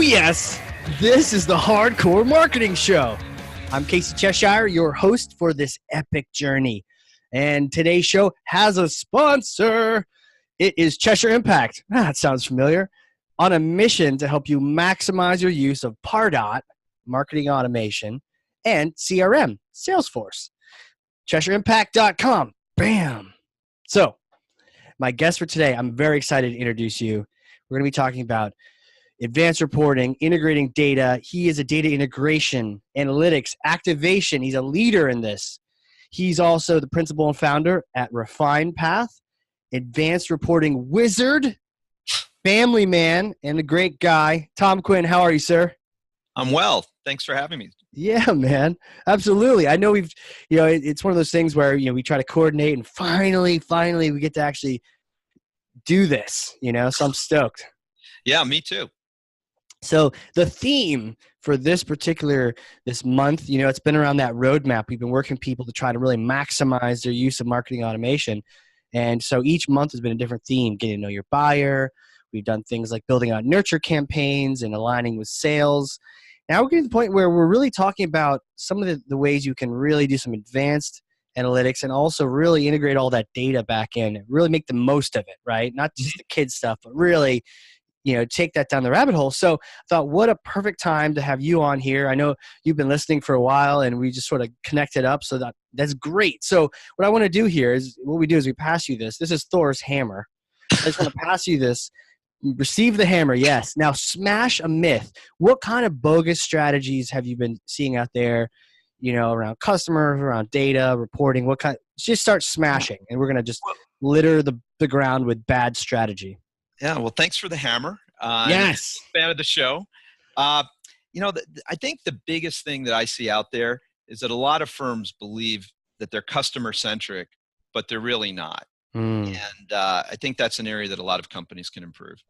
yes, this is the Hardcore Marketing Show. I'm Casey Cheshire, your host for this epic journey. And today's show has a sponsor. It is Cheshire Impact. That sounds familiar. On a mission to help you maximize your use of Pardot, marketing automation, and CRM, Salesforce. CheshireImpact.com. Bam. So, my guest for today, I'm very excited to introduce you. We're going to be talking about advanced reporting, integrating data. He is a data integration, analytics, activation. He's a leader in this. He's also the principal and founder at Refine Path, advanced reporting wizard, family man, and a great guy. Tom Quinn, how are you, sir? I'm well. Thanks for having me. Yeah, man. Absolutely. I know it's one of those things where, we try to coordinate and finally we get to actually do this, so I'm stoked. Yeah, me too. So the theme for this month, it's been around that roadmap. We've been working with people to try to really maximize their use of marketing automation. And so each month has been a different theme, getting to know your buyer. We've done things like building out nurture campaigns and aligning with sales. Now we're getting to the point where we're really talking about some of the ways you can really do some advanced analytics and also really integrate all that data back in, really make the most of it, right? Not just the kid stuff, but really take that down the rabbit hole. So I thought, what a perfect time to have you on here. I know you've been listening for a while and we just sort of connected up. So that's great. So what I want to do here is we pass you this. This is Thor's hammer. I just want to pass you this. Receive the hammer. Yes. Now smash a myth. What kind of bogus strategies have you been seeing out there, around customers, around data, reporting? Just start smashing and we're going to just litter the ground with bad strategy. Yeah, well, thanks for the hammer. Yes. I'm a fan of the show. I think the biggest thing that I see out there is that a lot of firms believe that they're customer-centric, but they're really not. And I think that's an area that a lot of companies can improve.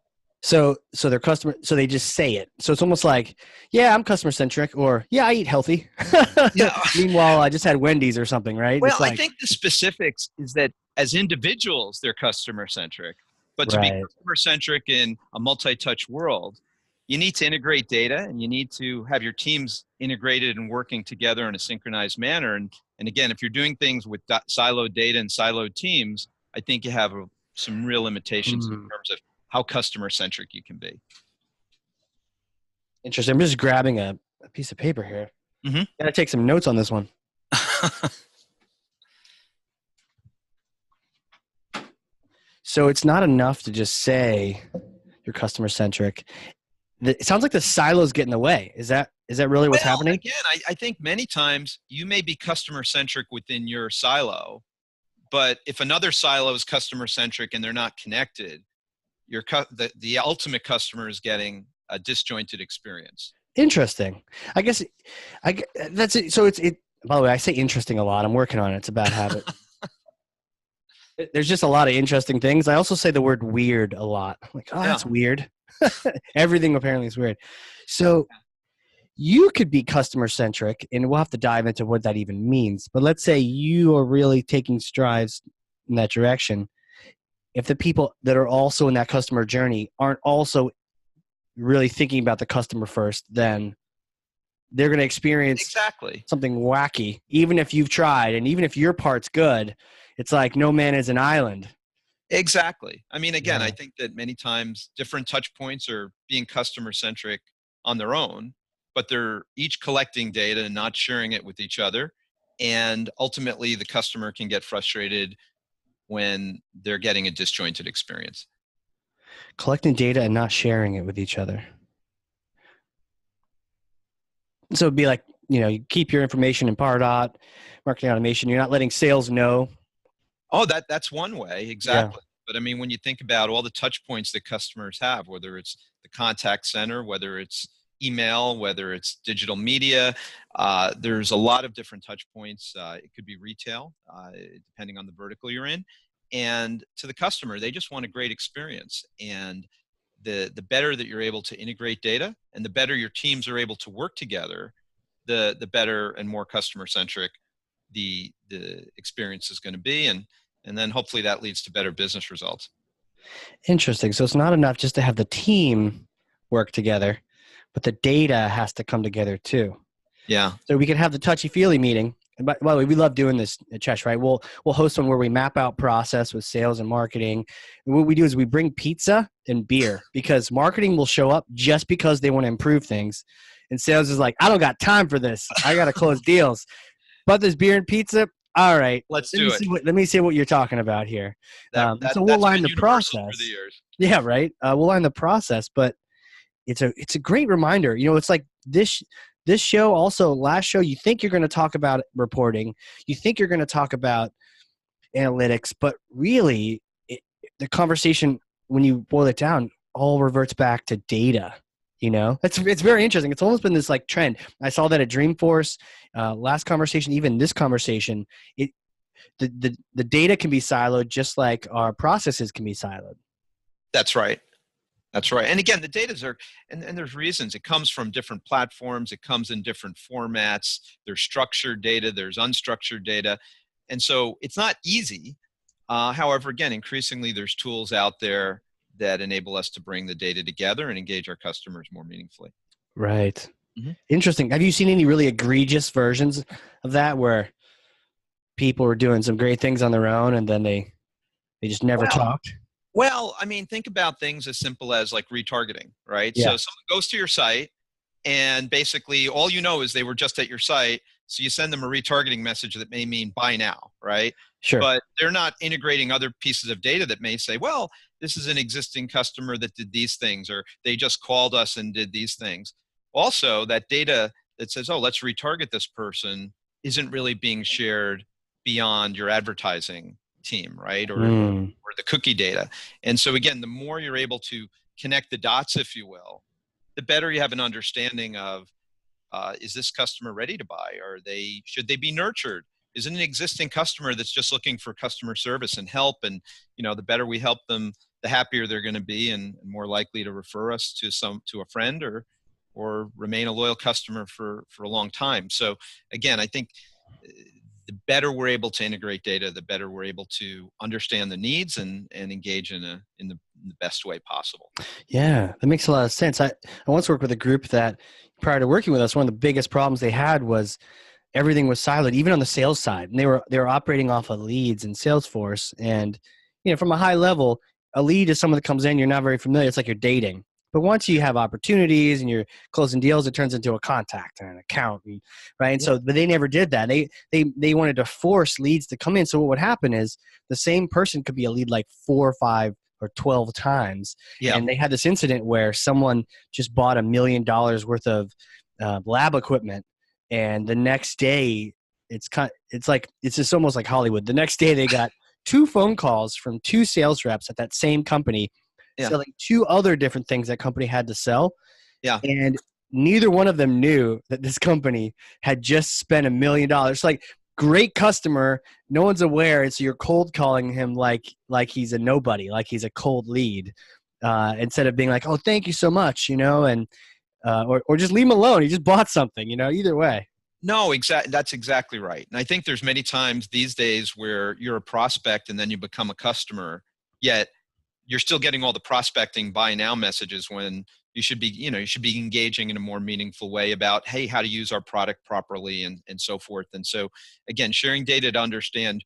So they're so they just say it. So it's almost like, yeah, I'm customer-centric, or yeah, I eat healthy. Yeah. Meanwhile, I just had Wendy's or something, right? Well, I think the specifics is that as individuals, they're customer-centric. But to be customer-centric in a multi-touch world, you need to integrate data and you need to have your teams integrated and working together in a synchronized manner. And again, if you're doing things with siloed data and siloed teams, I think you have some real limitations in terms of how customer-centric you can be. Interesting. I'm just grabbing a piece of paper here. Mm-hmm. Got to take some notes on this one. So it's not enough to just say you're customer-centric. It sounds like the silos get in the way. Is that really what's happening? Again, I think many times you may be customer-centric within your silo, but if another silo is customer-centric and they're not connected, the ultimate customer is getting a disjointed experience. Interesting. I guess that's it. So by the way, I say interesting a lot. I'm working on it. It's a bad habit. There's just a lot of interesting things. I also say the word weird a lot. I'm like, that's weird. Everything apparently is weird. So you could be customer-centric, and we'll have to dive into what that even means. But let's say you are really taking strides in that direction. If the people that are also in that customer journey aren't also really thinking about the customer first, then they're going to experience something wacky. Even if you've tried, and even if your part's good, it's like no man is an island. Exactly. I mean, again, I think that many times different touch points are being customer-centric on their own, but they're each collecting data and not sharing it with each other. And ultimately, the customer can get frustrated when they're getting a disjointed experience. Collecting data and not sharing it with each other. So it'd be like, you keep your information in Pardot, marketing automation. You're not letting sales know. Oh, that's one way. Exactly. Yeah. But I mean, when you think about all the touch points that customers have, whether it's the contact center, whether it's email, whether it's digital media, there's a lot of different touch points. It could be retail, depending on the vertical you're in. And to the customer, they just want a great experience. And the better that you're able to integrate data and the better your teams are able to work together, the better and more customer-centric the experience is going to be. And then hopefully that leads to better business results. Interesting. So it's not enough just to have the team work together, but the data has to come together too. Yeah. So we can have the touchy-feely meeting. And by the way, we love doing this at Chesh, right? We'll host one where we map out process with sales and marketing. And what we do is we bring pizza and beer because marketing will show up just because they want to improve things. And sales is like, I don't got time for this. I got to close deals. But there's beer and pizza. All right. Let's do it. Let me see what you're talking about here. So we'll that's line been the universal process. through the years. Yeah, right. We'll line the process, but it's a great reminder. It's like this show, also last show, you think you're going to talk about reporting, you think you're going to talk about analytics, but really the conversation, when you boil it down, all reverts back to data. It's very interesting. It's almost been this like trend. I saw that at Dreamforce, last conversation, even this conversation, the data can be siloed just like our processes can be siloed. That's right. That's right. And again, the data's are, and there's reasons. It comes from different platforms. It comes in different formats. There's structured data. There's unstructured data. And so it's not easy. However, again, increasingly there's tools out there that enable us to bring the data together and engage our customers more meaningfully. Right. Mm-hmm. Interesting. Have you seen any really egregious versions of that where people were doing some great things on their own and then they just never talked? Well, I mean, think about things as simple as like retargeting, right? Yeah. So someone goes to your site and basically all you know is they were just at your site. So you send them a retargeting message that may mean buy now, right? Sure. But they're not integrating other pieces of data that may say, well, this is an existing customer that did these things, or they just called us and did these things. Also, that data that says, oh, let's retarget this person isn't really being shared beyond your advertising team, right? Or the cookie data. And so again, the more you're able to connect the dots, if you will, the better you have an understanding of, is this customer ready to buy? Should they be nurtured? Is it an existing customer that's just looking for customer service and help? And, the better we help them, the happier they're going to be and more likely to refer us to a friend or remain a loyal customer for a long time. So again, I think the better we're able to integrate data, the better we're able to understand the needs and engage in the best way possible. Yeah, that makes a lot of sense. I once worked with a group that prior to working with us, one of the biggest problems they had was everything was siloed, even on the sales side. And they were operating off of leads in Salesforce. And, from a high level, a lead is someone that comes in, you're not very familiar. It's like you're dating. But once you have opportunities and you're closing deals, it turns into a contact and an account, right? And so, but they never did that. They wanted to force leads to come in. So what would happen is the same person could be a lead like 4 or 5 or 12 times. Yeah. And they had this incident where someone just bought $1 million worth of lab equipment, and the next day it's just almost like Hollywood. The next day they got 2 phone calls from 2 sales reps at that same company. Yeah. Selling 2 other different things that company had to sell. Yeah. And neither one of them knew that this company had just spent $1 million. Like, great customer, no one's aware. It's you're cold calling him like he's a nobody, like he's a cold lead, instead of being like, oh, thank you so much, and or just leave him alone. He just bought something, either way. No, exactly. That's exactly right. And I think there's many times these days where you're a prospect and then you become a customer, yet you're still getting all the prospecting buy now messages when you should be engaging in a more meaningful way about, hey, how to use our product properly and so forth. And so again, sharing data to understand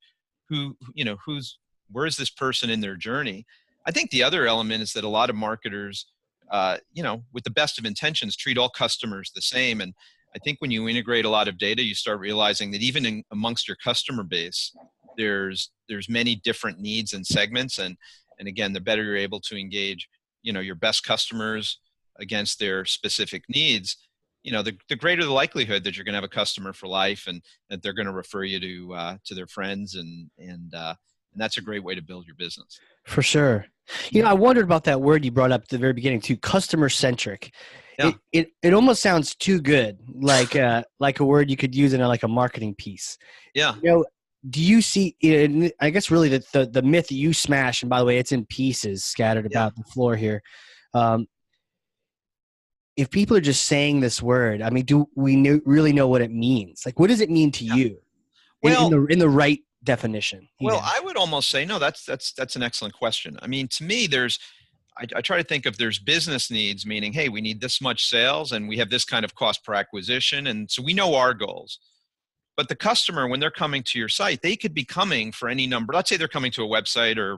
where is this person in their journey. I think the other element is that a lot of marketers, with the best of intentions, treat all customers the same. And I think when you integrate a lot of data, you start realizing that even amongst your customer base, there's many different needs and segments. And again, the better you're able to engage, your best customers against their specific needs, the greater the likelihood that you're going to have a customer for life and that they're going to refer you to their friends. And that's a great way to build your business. For sure. I wondered about that word you brought up at the very beginning too, customer-centric. Yeah. It almost sounds too good, like a word you could use in a marketing piece. Yeah. Do you see, I guess really the myth that you smash, and by the way, it's in pieces scattered about the floor here. If people are just saying this word, I mean, do we really know what it means? Like, what does it mean to you in the right definition? Well, I would almost say, no, that's an excellent question. I mean, to me, I try to think if there's business needs, meaning, hey, we need this much sales and we have this kind of cost per acquisition. And so we know our goals. But the customer, when they're coming to your site, they could be coming for any number. Let's say they're coming to a website or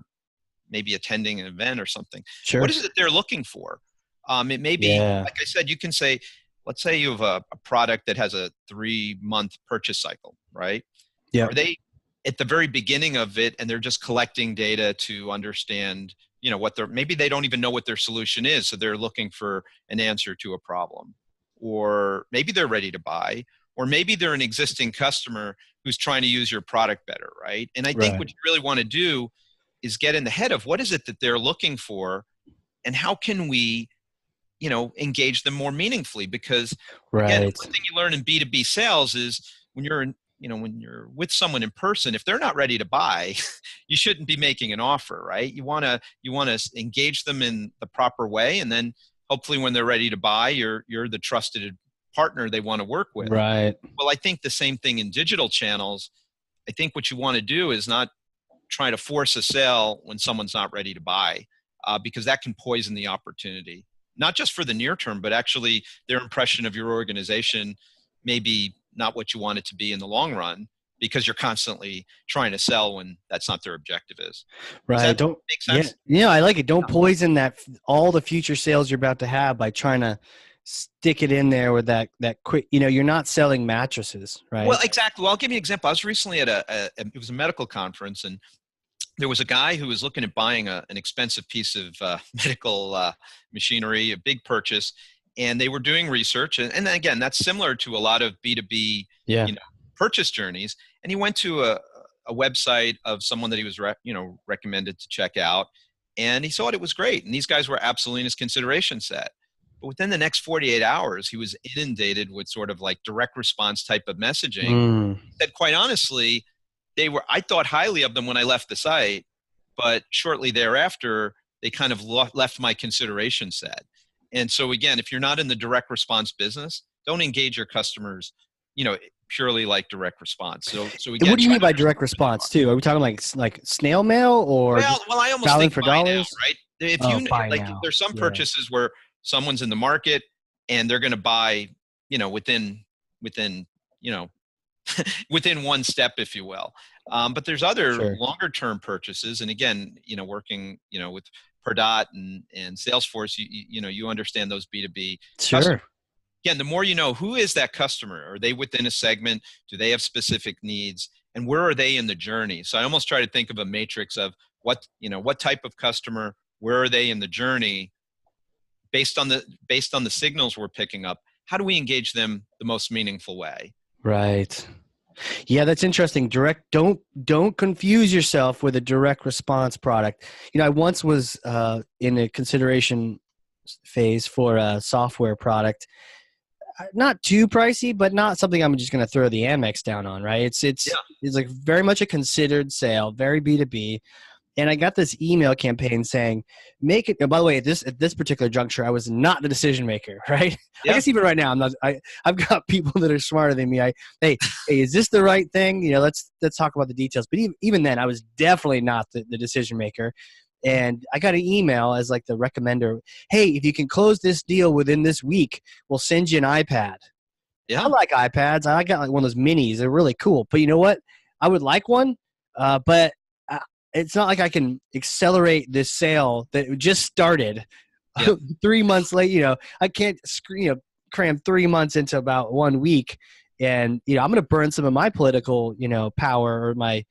maybe attending an event or something. Sure. What is it they're looking for? It may be, Yeah. like I said, you can say, let's say you have a product that has a 3-month purchase cycle, right? Yeah. Are they at the very beginning of it and they're just collecting data to understand, what maybe they don't even know what their solution is. So they're looking for an answer to a problem, or maybe they're ready to buy, or maybe they're an existing customer who's trying to use your product better, right? And I think Right. what you really want to do is get in the head of what is it that they're looking for and how can we, engage them more meaningfully. Because again, Right. one thing you learn in B2B sales is when you're when you're with someone in person, if they're not ready to buy, you shouldn't be making an offer, right? You want to engage them in the proper way. And then hopefully when they're ready to buy, you're the trusted partner they want to work with. Right. Well, I think the same thing in digital channels. I think what you want to do is not try to force a sale when someone's not ready to buy, because that can poison the opportunity, not just for the near term, but actually their impression of your organization may be not what you want it to be in the long run, because you're constantly trying to sell when that's not their objective is. Does Right. that Don't. make sense? Yeah. I like it. Don't Yeah. poison all the future sales you're about to have by trying to stick it in there with that quick. You're not selling mattresses, right? Well, exactly. Well, I'll give you an example. I was recently at it was a medical conference, and there was a guy who was looking at buying an expensive piece of medical machinery, a big purchase, and they were doing research. And again, that's similar to a lot of B2B, Yeah. purchase journeys. And he went to a website of someone that he was, recommended to check out, and he thought it was great. And these guys were absolutely in his consideration set. But within the next 48 hours, he was inundated with sort of like direct response type of messaging. Mm. He said, quite honestly, I thought highly of them when I left the site, but shortly thereafter, they kind of left my consideration set. And so again, if you're not in the direct response business, don't engage your customers, purely like direct response. So again, What do you mean by direct response too? Are we talking like snail mail or well, I almost dialing think for buy now, dollars? right? If Buy like, now. there's some Yeah. purchases where someone's in the market and they're going to buy, within, you know, within one step, if you will. But there's other Sure. longer term purchases. And again, working, with Perdot and Salesforce, you understand those B2B customers. Sure. Again, the more you know, who is that customer? Are they within a segment? Do they have specific needs? And where are they in the journey? So I almost try to think of a matrix of what type of customer, where are they in the journey, based on the signals we're picking up. How do we engage them the most meaningful way? Right. Yeah, that's interesting. Don't confuse yourself with a direct response product. I once was in a consideration phase for a software product. Not too pricey, but not something I'm just going to throw the Amex down on, right? It's like very much a considered sale, very B2B. And I got this email campaign saying, make it. And by the way, at this particular juncture, I was not the decision maker, right? Yeah. I guess even right now, I'm not. I've got people that are smarter than me. Hey, is this the right thing? Let's talk about the details. But even then, I was definitely not the decision maker. And I got an email as like the recommender. Hey, if you can close this deal within this week, we'll send you an iPad. Yeah. I like iPads. I got like one of those minis. They're really cool. But you know what? I would like one, but it's not like I can accelerate this sale that just started 3 months late. I can't cram 3 months into about 1 week. And, I'm going to burn some of my political, power or my,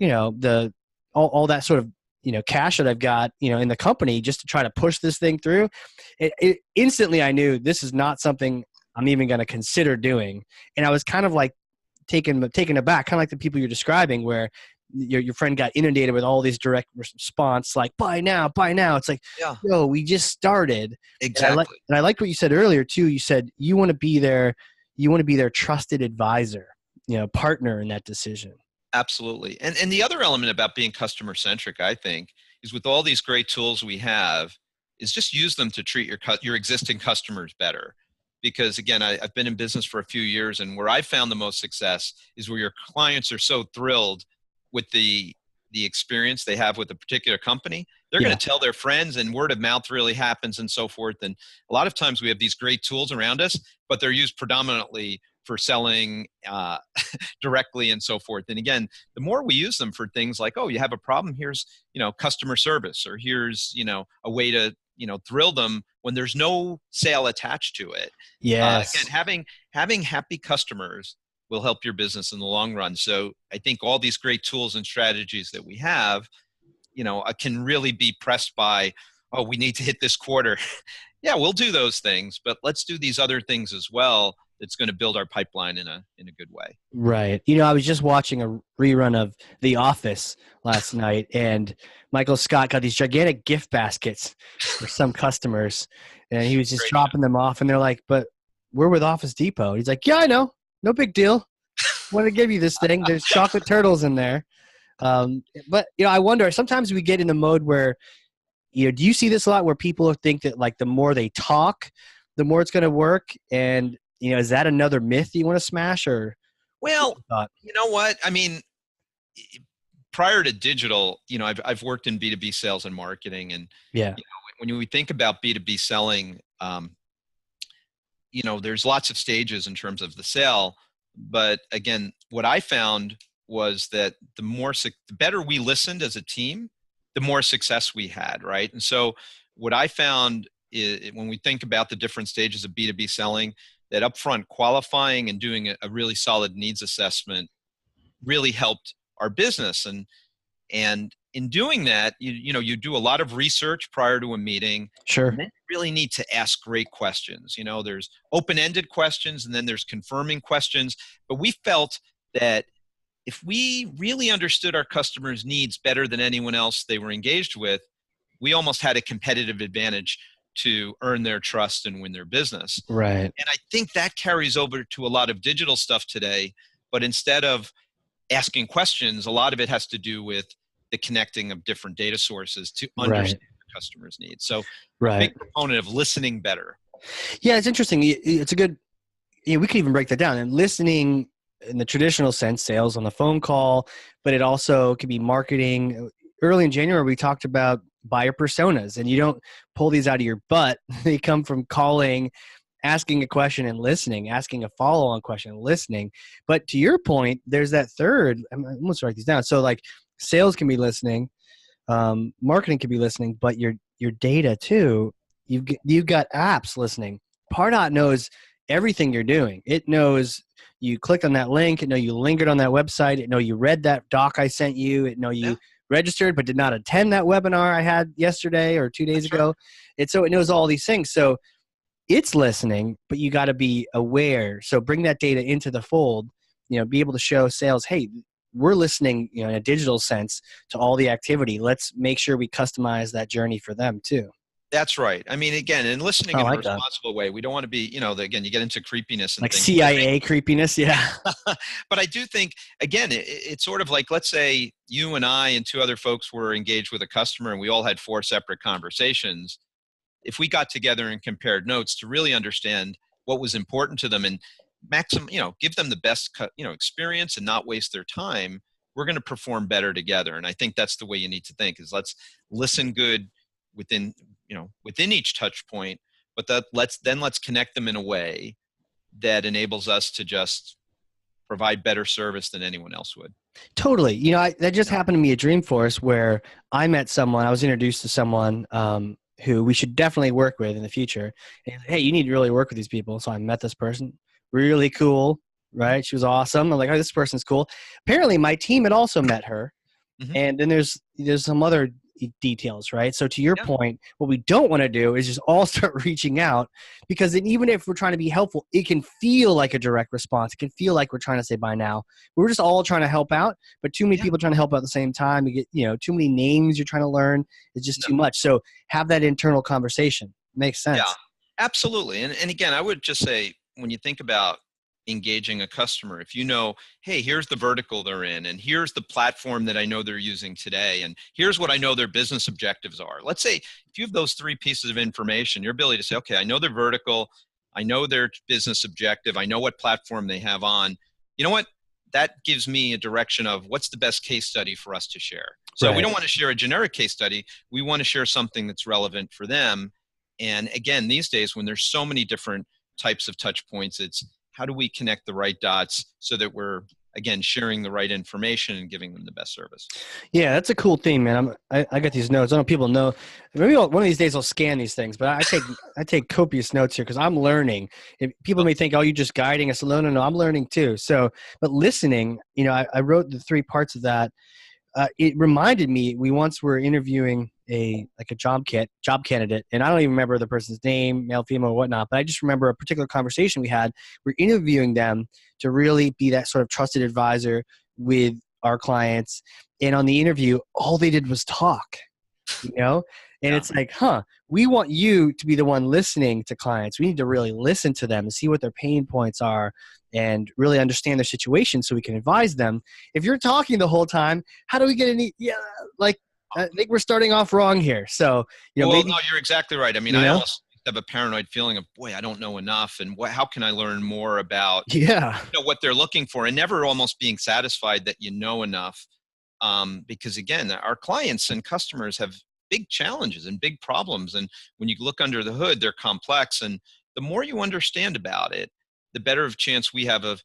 all that sort of, cash that I've got, in the company just to try to push this thing through. Instantly I knew this is not something I'm even going to consider doing. And I was kind of like taken aback, kind of like the people you're describing where your friend got inundated with all these direct response, like buy now. It's like, yo, we just started. Exactly. And I liked what you said earlier too. You said you want to be their trusted advisor, partner in that decision. Absolutely. And the other element about being customer centric, I think, is with all these great tools we have, is just use them to treat your existing customers better. Because again, I've been in business for a few years, and where I found the most success is where your clients are so thrilled with the the experience they have with a particular company, they're Yeah. going to tell their friends, and word of mouth really happens and so forth. And a lot of times we have these great tools around us, but they're used predominantly for selling directly and so forth. And again, the more we use them for things like, oh, you have a problem, here's, customer service, or here's, a way to, thrill them when there's no sale attached to it. Again, Yes. having happy customers will help your business in the long run. So I think all these great tools and strategies that we have, can really be pressed by, oh, we need to hit this quarter. Yeah, we'll do those things, but let's do these other things as well. That's going to build our pipeline in a good way. Right. I was just watching a rerun of The Office last night, and Michael Scott got these gigantic gift baskets for some customers, and he was just Great dropping them off, and they're like, but we're with Office Depot. He's like, yeah, I know. No big deal. Want to give you this thing. There's chocolate turtles in there. But, I wonder, sometimes we get in the mode where, do you see this a lot where people think that like the more they talk, the more it's going to work? And, is that another myth you want to smash, or? Well, you know what? I mean, prior to digital, I've worked in B2B sales and marketing, and yeah, when we think about B2B selling, there's lots of stages in terms of the sale. But again, what I found was that the better we listened as a team, the more success we had, right? And so what I found is, when we think about the different stages of B2B selling, that upfront qualifying and doing a really solid needs assessment really helped our business. And in doing that, you do a lot of research prior to a meeting. sure. And then you really need to ask great questions. There's open-ended questions, and then there's confirming questions. But we felt that if we really understood our customers' needs better than anyone else they were engaged with, we almost had a competitive advantage to earn their trust and win their business. Right. And I think that carries over to a lot of digital stuff today. But instead of asking questions, a lot of it has to do with the connecting of different data sources to understand the customer's needs. So I'm a big proponent of listening better. Yeah, it's interesting. It's a good, we could even break that down. And listening in the traditional sense, sales on the phone call, but it also could be marketing. Early in January, we talked about buyer personas, and you don't pull these out of your butt. They come from calling, asking a question and listening, asking a follow-on question and listening. But to your point, there's that third. I'm almost write these down. So like sales can be listening, marketing can be listening, but your data too. You've got apps listening. Pardot knows everything you're doing. It knows you clicked on that link. It know you lingered on that website. It know you read that doc I sent you. It know you registered but did not attend that webinar I had yesterday or 2 days ago. So it knows all these things. So it's listening, but you got to be aware. So bring that data into the fold, be able to show sales, hey, we're listening, in a digital sense to all the activity. Let's make sure we customize that journey for them too. That's right. I mean, again, and listening in a responsible way. We don't want to be, again, you get into creepiness and like things. CIA creepiness. Yeah. But I do think, again, it's sort of like, let's say you and I and two other folks were engaged with a customer and we all had 4 separate conversations. If we got together and compared notes to really understand what was important to them and give them the best, experience and not waste their time, we're going to perform better together. And I think that's the way you need to think, is let's listen good within each touch point, but let's connect them in a way that enables us to just provide better service than anyone else would. Totally. That just happened to me at Dreamforce, where I met someone, I was introduced to someone who we should definitely work with in the future. And, hey, you need to really work with these people. So I met this person, really cool, right? She was awesome. I'm like, oh, this person's cool. Apparently my team had also met her. Mm-hmm. And then there's some other details, right? So to your point, what we don't want to do is just all start reaching out, because then even if we're trying to be helpful, it can feel like a direct response. It can feel like we're trying to say bye now. We're just all trying to help out, but too many people trying to help out at the same time. You get, too many names you're trying to learn. It's just too much. So have that internal conversation. Makes sense. Yeah, absolutely. And again, I would just say, when you think about engaging a customer, if hey, here's the vertical they're in, and here's the platform that I know they're using today, and here's what I know their business objectives are. Let's say if you have those 3 pieces of information, your ability to say, okay, I know their vertical, I know their business objective, I know what platform they have on. You know what? That gives me a direction of what's the best case study for us to share. So we don't want to share a generic case study. We want to share something that's relevant for them. And again, these days when there's so many different types of touch points, it's how do we connect the right dots so that we're, again, sharing the right information and giving them the best service. Yeah, that's a cool thing, man. I got these notes. I don't know if people know. Maybe one of these days I'll scan these things, but I take copious notes here because I'm learning. If people may think, oh, you're just guiding us. No, I'm learning too. So, but listening, I wrote the 3 parts of that. It reminded me, we once were interviewing a job candidate, and I don't even remember the person's name, male, female, or whatnot, but I just remember a particular conversation we had. We're interviewing them to really be that sort of trusted advisor with our clients. And on the interview, all they did was talk, and it's like, we want you to be the one listening to clients. We need to really listen to them and see what their pain points are and really understand their situation so we can advise them. If you're talking the whole time, how do we get any, I think we're starting off wrong here. So, well, maybe, no, you're exactly right. I mean, I almost have a paranoid feeling of, boy, I don't know enough. And how can I learn more about what they're looking for, and never almost being satisfied that you know enough. Because again, our clients and customers have big challenges and big problems. And when you look under the hood, they're complex. And the more you understand about it, the better of chance we have of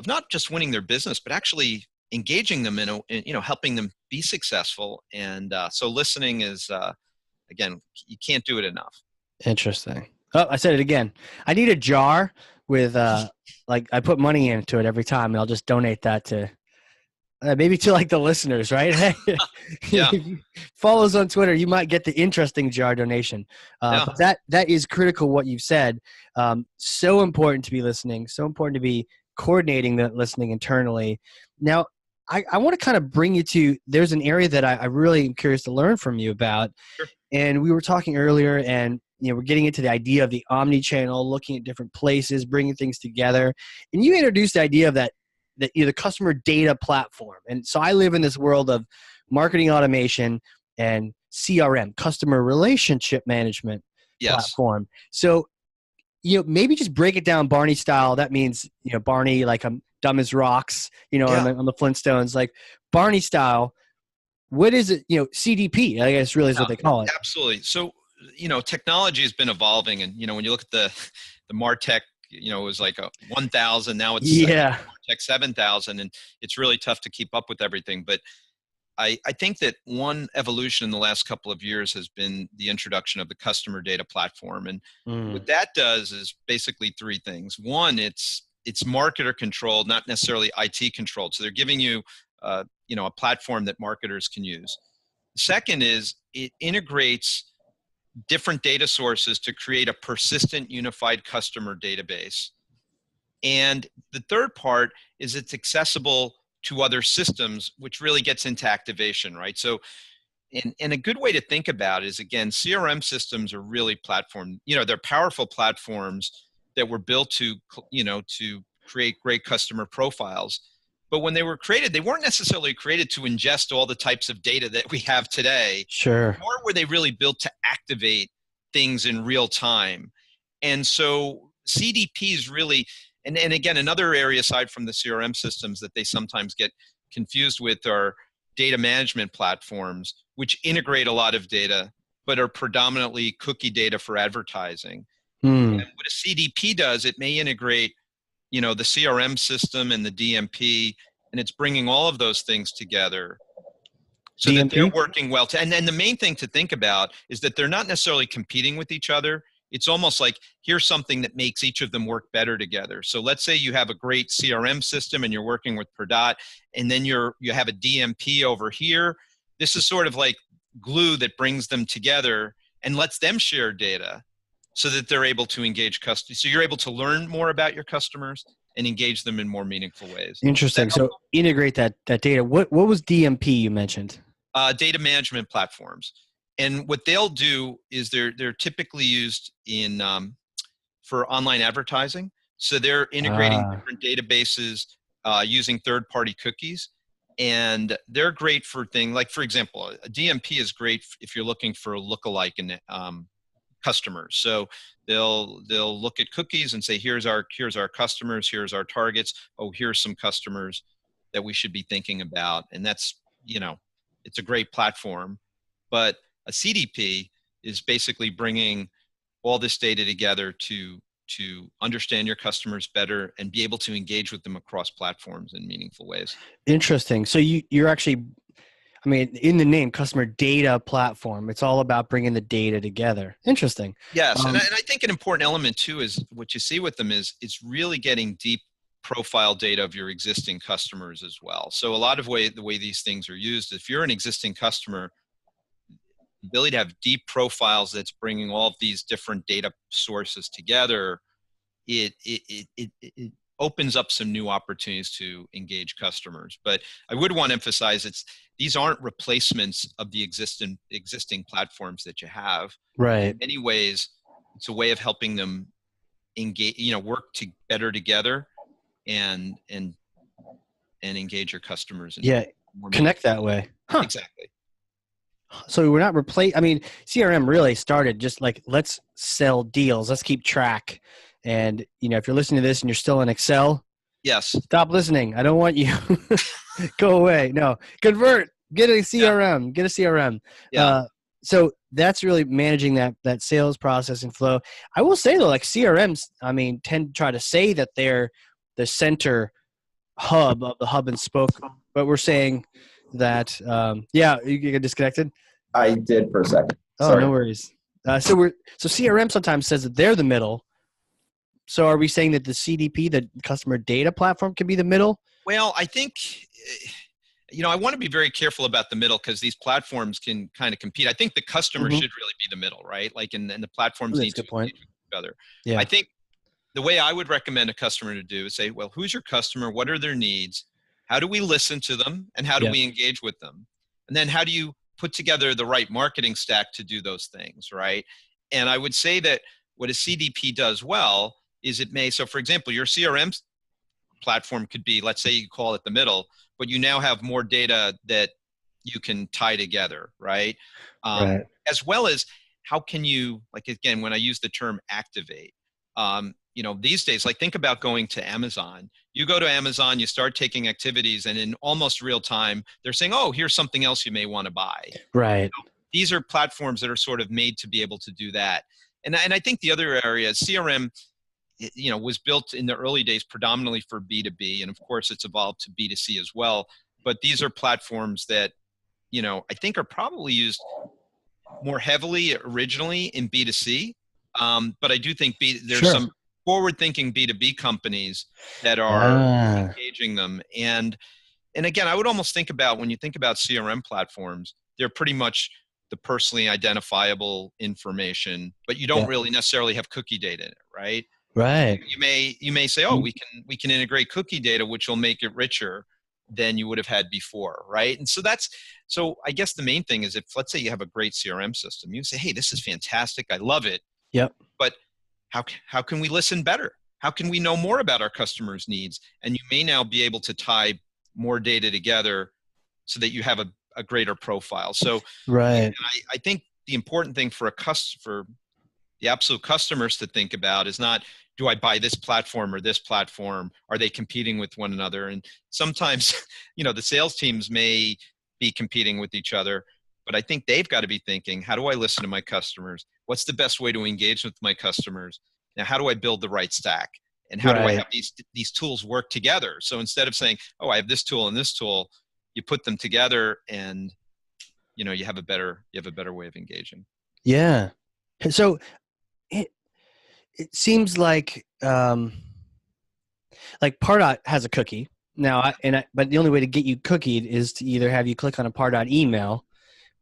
not just winning their business, but actually engaging them in helping them be successful. And so listening is, again, you can't do it enough. Interesting. Oh, I said it again. I need a jar with, I put money into it every time, and I'll just donate that to, maybe to the listeners, right? Hey, Yeah. if you follow us on Twitter, you might get the interesting jar donation. But that is critical, what you've said. So important to be listening, so important to be coordinating that listening internally. Now, I want to kind of bring you to, there's an area that I really am curious to learn from you about. Sure. And we were talking earlier, and we're getting into the idea of the omni-channel, looking at different places, bringing things together. And you introduced the idea of the customer data platform. And so I live in this world of marketing automation and CRM, customer relationship management platform. So, maybe just break it down Barney style. That means, Barney, I'm dumb as rocks, on the Flintstones, Barney style. What is it? CDP, I guess, really is what they call it. Absolutely. So, technology has been evolving, and, when you look at the MarTech, it was like a 1,000. Now it's MarTech 7,000, and it's really tough to keep up with everything. But I think that one evolution in the last couple of years has been the introduction of the customer data platform. And what that does is basically 3 things. One, it's marketer controlled, not necessarily IT controlled. So they're giving you, a platform that marketers can use. The second is it integrates different data sources to create a persistent unified customer database. And the third part is it's accessible to other systems, which really gets into activation, right? So, and a good way to think about it is, again, CRM systems are really platform, they're powerful platforms that were built to create great customer profiles. But when they were created, they weren't necessarily created to ingest all the types of data that we have today. Sure. Nor were they really built to activate things in real time. And so CDPs really, and again, another area aside from the CRM systems that they sometimes get confused with are data management platforms, which integrate a lot of data, but are predominantly cookie data for advertising. And what a CDP does, it may integrate, the CRM system and the DMP, and it's bringing all of those things together so that they're working well. And then the main thing to think about is that they're not necessarily competing with each other. It's almost like, here's something that makes each of them work better together. So let's say you have a great CRM system and you're working with Perdot, and then you have a DMP over here. This is sort of like glue that brings them together and lets them share data so that they're able to engage customers. So you're able to learn more about your customers and engage them in more meaningful ways. Interesting. So integrate that data. What was DMP you mentioned? Data management platforms. And what they'll do is they're typically used in for online advertising. So they're integrating different databases using third-party cookies. And they're great for things like, for example, a DMP is great if you're looking for a lookalike in customers. So they'll look at cookies and say, here's our customers, here's our targets. Oh, here's some customers that we should be thinking about. And that's, it's a great platform. But a CDP is basically bringing all this data together to understand your customers better and be able to engage with them across platforms in meaningful ways. Interesting. So you're actually, I mean, in the name, customer data platform, it's all about bringing the data together. Interesting. Yes, and I think an important element too is what you see with them is it's really getting deep profile data of your existing customers as well. So a lot of the way these things are used, if you're an existing customer, the ability to have deep profiles that's bringing all of these different data sources together, it opens up some new opportunities to engage customers. But I would want to emphasize these aren't replacements of the existing platforms that you have. Right. In many ways, it's a way of helping them engage, work better together and engage your customers. Connect that way. Huh. Exactly. So we're not I mean, CRM really started just like, let's sell deals. Let's keep track. And, if you're listening to this and you're still in Excel, yes, stop listening. I don't want you. Go away. No, convert, get a CRM, get a CRM. Yeah. So that's really managing that sales process and flow. I will say though, like CRMs, I mean, tend to try to say that they're the center hub of the hub and spoke, but we're saying that, you get disconnected. I did for a second. Oh, Sorry. no worries. So CRM sometimes says that they're the middle. So are we saying that the CDP, the customer data platform, can be the middle? Well, I think, I want to be very careful about the middle because these platforms can kind of compete. I think the customer should really be the middle, right? Like, and the platforms need to engage with each other. Yeah. I think the way I would recommend a customer to do is say, well, who's your customer? What are their needs? How do we listen to them? And how do we engage with them? And then how do you put together the right marketing stack to do those things, right? And I would say that what a CDP does well is so for example, your CRM platform could be, let's say you call it the middle, but you now have more data that you can tie together, right? Right. As well as how can you, like, again, when I use the term activate, these days, like, think about going to Amazon. You go to Amazon, you start taking activities, and in almost real time, they're saying, oh, here's something else you may want to buy. Right. These are platforms that are sort of made to be able to do that. And I think the other area is CRM, was built in the early days predominantly for B2B. And of course, it's evolved to B2C as well. But these are platforms that, I think are probably used more heavily originally in B2C. But I do think there's some forward-thinking B2B companies that are engaging them. And again, I would almost think about, when you think about CRM platforms, they're pretty much the personally identifiable information, but you don't really necessarily have cookie data in it, right? Right. You may say, oh, we can integrate cookie data, which will make it richer than you would have had before, right? And so I guess the main thing is, if let's say you have a great CRM system, you say, hey, this is fantastic, I love it. Yep. But how can we listen better? How can we know more about our customers' needs? And you may now be able to tie more data together so that you have a greater profile. So right. I think the important thing for the absolute customers to think about is not, do I buy this platform or this platform? Are they competing with one another? And sometimes, the sales teams may be competing with each other, but I think they've got to be thinking, how do I listen to my customers? What's the best way to engage with my customers? Now, how do I build the right stack? And how do I have these tools work together? So instead of saying, oh, I have this tool and this tool, you put them together and, you have a better way of engaging. Yeah. So it seems like Pardot has a cookie now, but the only way to get you cookied is to either have you click on a Pardot email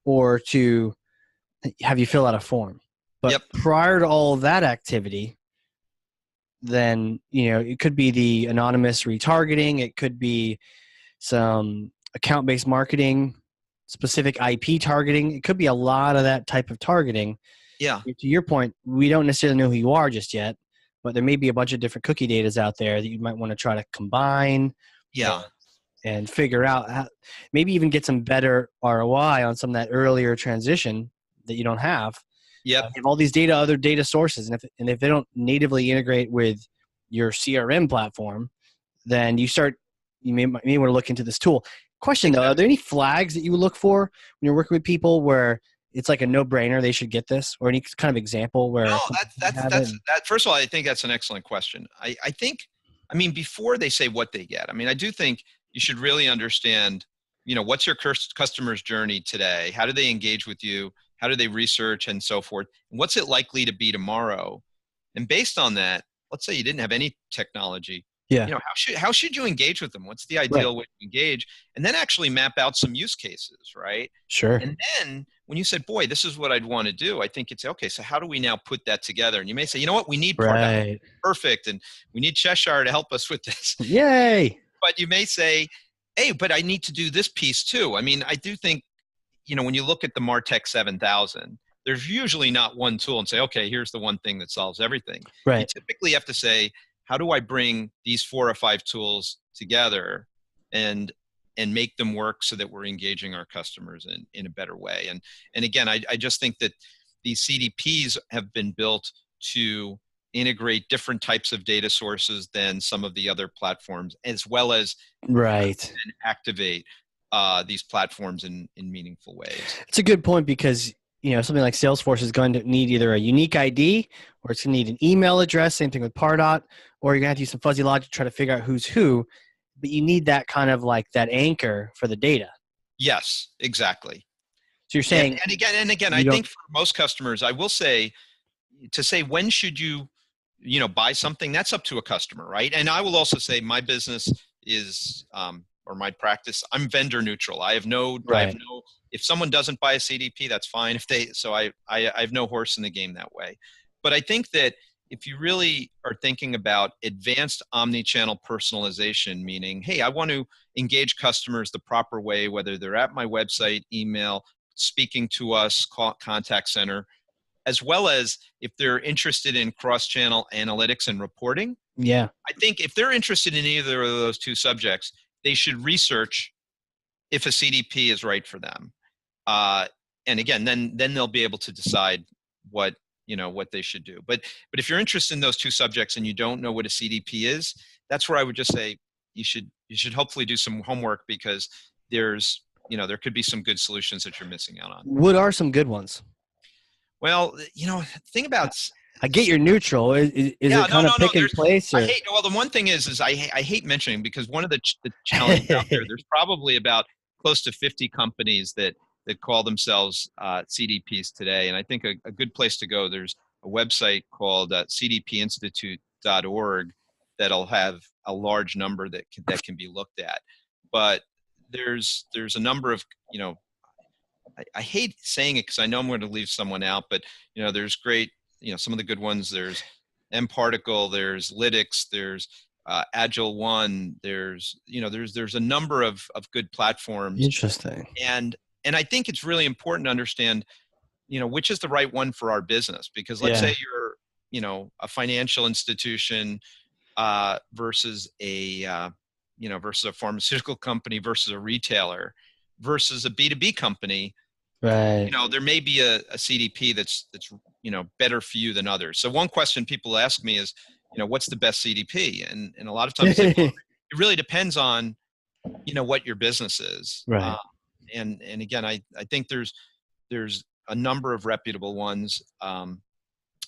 or to have you fill out a form. But prior to all of that activity, then it could be the anonymous retargeting, it could be some account-based marketing, specific IP targeting. It could be a lot of that type of targeting. Yeah. To your point, we don't necessarily know who you are just yet, but there may be a bunch of different cookie datas out there that you might want to try to combine. Yeah. And figure out how, maybe even get some better ROI on some of that earlier transition that you don't have. Yep. You have all these other data sources, and if they don't natively integrate with your CRM platform, then you may want to look into this tool. Question though, are there any flags that you would look for when you're working with people where it's like a no-brainer they should get this, or any kind of example where No, that. First of all, I think that's an excellent question. I think, I mean, before they say what they get, I mean, I do think you should really understand, what's your customer's journey today? How do they engage with you? How do they research and so forth? And what's it likely to be tomorrow? And based on that, let's say you didn't have any technology. Yeah. How should you engage with them? What's the ideal way to engage? And then actually map out some use cases, right? Sure. And then when you said, boy, this is what I'd want to do, I think it's, okay, so how do we now put that together? And you may say, you know what, we need right. perfect, and we need Cheshire to help us with this. Yay. But you may say, hey, but I need to do this piece too. I mean, I do think, when you look at the MarTech 7000, there's usually not one tool and say, okay, here's the one thing that solves everything. Right. You typically have to say, how do I bring these 4 or 5 tools together and make them work so that we're engaging our customers in a better way? And again, I just think that these CDPs have been built to integrate different types of data sources than some of the other platforms, as well as right. and activate these platforms in meaningful ways. It's a good point because something like Salesforce is going to need either a unique ID or it's going to need an email address. Same thing with Pardot, or you're going to have to use some fuzzy logic to try to figure out who's who. But you need that kind of like that anchor for the data. Yes, exactly. So you're saying, and again, I think for most customers, I will say, to say when should you buy something, that's up to a customer, right? And I will also say my business is, or my practice, I'm vendor neutral. I have no, if someone doesn't buy a CDP, that's fine. I have no horse in the game that way. But I think that if you really are thinking about advanced omni-channel personalization, meaning, hey, I want to engage customers the proper way, whether they're at my website, email, speaking to us, contact center, as well as if they're interested in cross-channel analytics and reporting. Yeah. I think if they're interested in either of those 2 subjects, they should research if a CDP is right for them. And again, then they'll be able to decide what they should do. But if you're interested in those 2 subjects and you don't know what a CDP is, that's where I would just say you should hopefully do some homework, because there could be some good solutions that you're missing out on. What are some good ones? Well, the thing about, I get you're neutral. Is it kind of pick and place? Or? The one thing is I hate mentioning, because one of the challenges out there's probably about close to 50 companies that call themselves CDPs today. And I think a good place to go, there's a website called cdpinstitute.org that'll have a large number that can be looked at. But there's a number of, I hate saying it because I know I'm going to leave someone out, but there's great, some of the good ones. There's mParticle, there's Lytics, there's Agile One, there's a number of good platforms. Interesting. And I think it's really important to understand, which is the right one for our business, because let's say you're, a financial institution versus a pharmaceutical company versus a retailer versus a B2B company. Right. There may be a CDP that's better for you than others. So one question people ask me is, what's the best CDP? And a lot of times I say, well, it really depends on, what your business is. Right. And again, I think there's a number of reputable ones.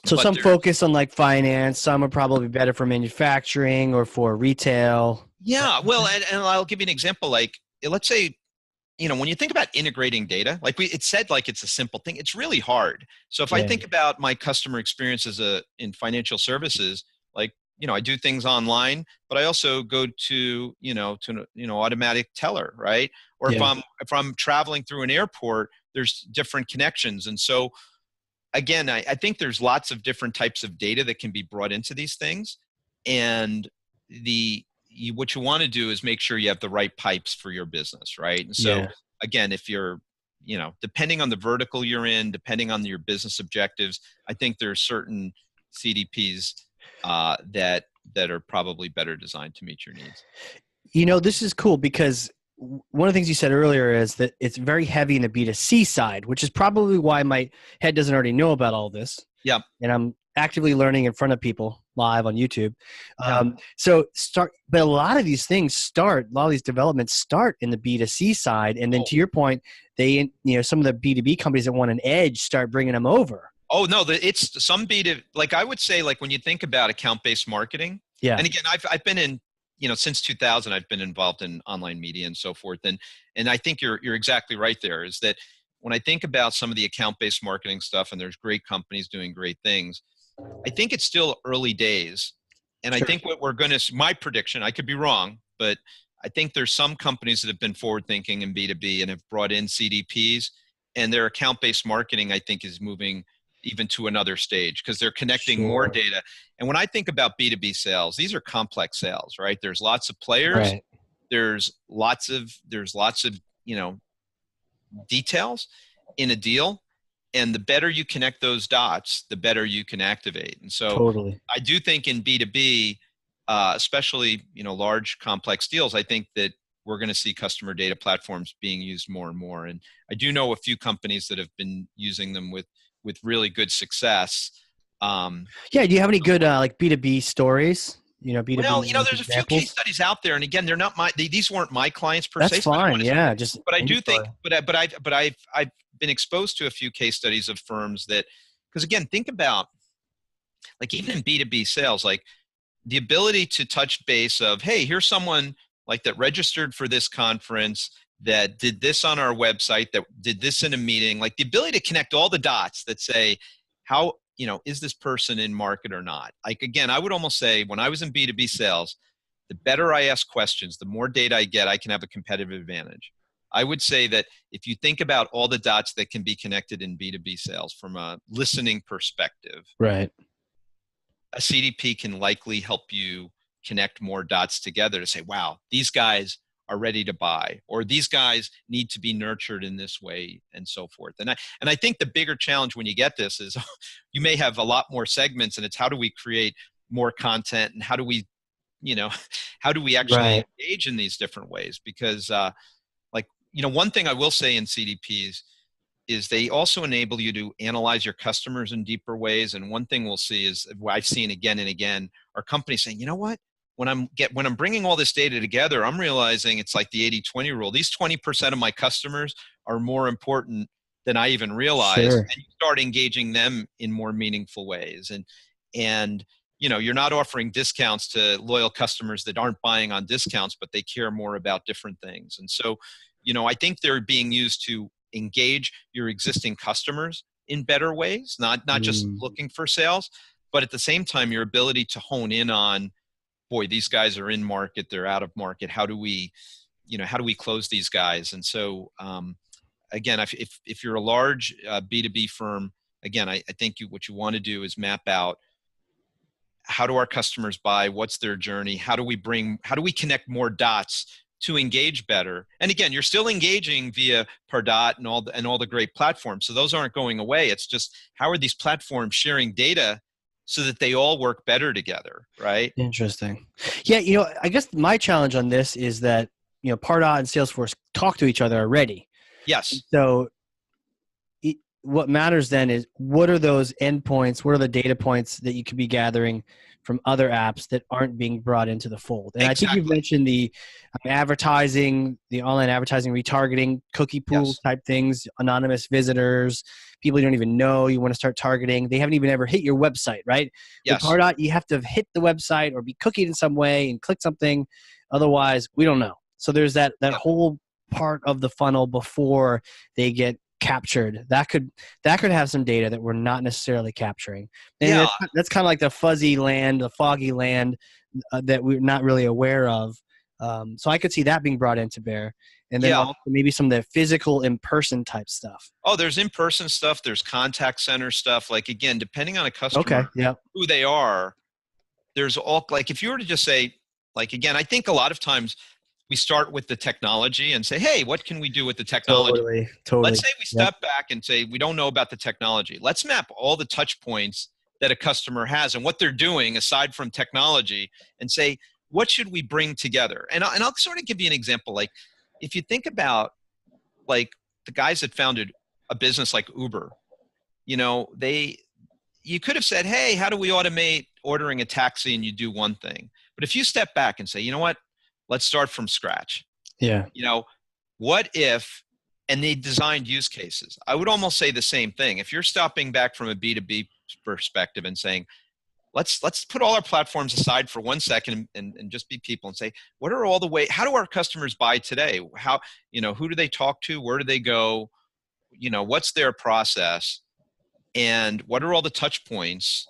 So some focus on like finance, some are probably better for manufacturing or for retail. Yeah. Well, and I'll give you an example. Like, let's say, when you think about integrating data, like it said, like it's a simple thing, it's really hard. So if I think about my customer experience in financial services, like, I do things online, but I also go to automatic teller, right? Or if I'm traveling through an airport, there's different connections. And so again, I think there's lots of different types of data that can be brought into these things. And what you want to do is make sure you have the right pipes for your business, right? And so again, if you're, depending on the vertical you're in, depending on your business objectives, I think there are certain CDPs that are probably better designed to meet your needs. This is cool because one of the things you said earlier is that it's very heavy in the B2C side, which is probably why my head doesn't already know about all this. Yeah. And I'm actively learning in front of people live on YouTube. Yeah. But a lot of these developments start in the B2C side. And then Oh, to your point, some of the B2B companies that want an edge start bringing them over. oh no, it's some B2, like I would say, like when you think about account-based marketing, Yeah. and again, I've been in, since 2000, I've been involved in online media and so forth. And I think you're exactly right there, is that when I think about some of the account-based marketing stuff, and there's great companies doing great things, I think it's still early days. And I Sure. think what we're going to, my prediction, I could be wrong, but I think there's some companies that have been forward thinking in B2B and have brought in CDPs, and their account-based marketing, I think, is moving even to another stage because they're connecting more Sure. data. And when I think about B2B sales, these are complex sales, right? There's lots of players. Right. There's lots of, details in a deal. And the better you connect those dots, the better you can activate. And so Totally. I do think in B2B, especially, large complex deals, I think that we're going to see customer data platforms being used more and more. And I do know a few companies that have been using them with really good success. Yeah. Do you have any good like B2B stories? Well, B2B there's a few case examples? studies out there, and again, they're not these weren't my clients per That's se, so I don't fine. want to. Yeah. Just But I any do think, story. I've been exposed to a few case studies of firms that, because again, think about, like, even in B2B sales, like the ability to touch base of, hey, here's someone like that registered for this conference, that did this on our website, that did this in a meeting, like the ability to connect all the dots that say, how, is this person in market or not? Like, again, I would almost say when I was in B2B sales, the better I ask questions, the more data I get, I can have a competitive advantage. I would say that if you think about all the dots that can be connected in B2B sales from a listening perspective, Right. a CDP can likely help you connect more dots together to say, wow, these guys are ready to buy, or these guys need to be nurtured in this way, and so forth. And I think the bigger challenge when you get this is you may have a lot more segments, and it's how do we create more content, and how do we, how do we actually Right. engage in these different ways? Because one thing I will say in CDPs is they also enable you to analyze your customers in deeper ways. And one thing we'll see is, what I've seen again and again, are companies saying, you know what, when I'm bringing all this data together, I'm realizing it's like the 80-20 rule. These 20% of my customers are more important than I even realized. Sure. And you start engaging them in more meaningful ways. And you're not offering discounts to loyal customers that aren't buying on discounts, but they care more about different things. And so, I think they're being used to engage your existing customers in better ways, not just Mm. looking for sales, but at the same time, your ability to hone in on, boy, these guys are in market, they're out of market. How do we close these guys? And so, again, if you're a large B2B firm, again, I think what you want to do is map out, how do our customers buy? What's their journey? How do we connect more dots to engage better? And again, you're still engaging via Pardot and all the great platforms. So those aren't going away. It's just, how are these platforms sharing data so that they all work better together, right? Interesting. Yeah. I guess my challenge on this is that, Pardot and Salesforce talk to each other already. Yes. So what matters then is, what are those endpoints? What are the data points that you could be gathering from other apps that aren't being brought into the fold? And I think you've Exactly. mentioned the advertising, the online advertising, retargeting, cookie pools Yes. type things, anonymous visitors, people you don't even know you want to start targeting. They haven't even ever hit your website, right? With Yes. Pardot, you have to have hit the website or be cookied in some way and click something. Otherwise, we don't know. So there's that Yeah. whole part of the funnel before they get captured that could have some data that we're not necessarily capturing, and Yeah. that's kind of like the fuzzy land, the foggy land that we're not really aware of. So I could see that being brought into bear, and then Yeah. also maybe some of the physical in-person type stuff. Oh, there's in-person stuff. There's contact center stuff. Like, again, depending on a Okay. customer, Yeah. who they are, there's all, like, if you were to just say, like, again, I think a lot of times we start with the technology and say, hey, what can we do with the technology? Let's Totally. say we Yep. step back and say, we don't know about the technology. Let's map all the touch points that a customer has and what they're doing aside from technology, and say, what should we bring together? And I'll sort of give you an example. Like, if you think about, like, the guys that founded a business like Uber, they you could have said, hey, how do we automate ordering a taxi and you do one thing. But if you step back and say, you know what, let's start from scratch. Yeah. You know, what if, and they designed use cases. I would almost say the same thing. If you're stepping back from a B2B perspective and saying, let's put all our platforms aside for 1 second and just be people and say, what are all the ways, how do our customers buy today? How, who do they talk to? Where do they go? What's their process? And what are all the touch points?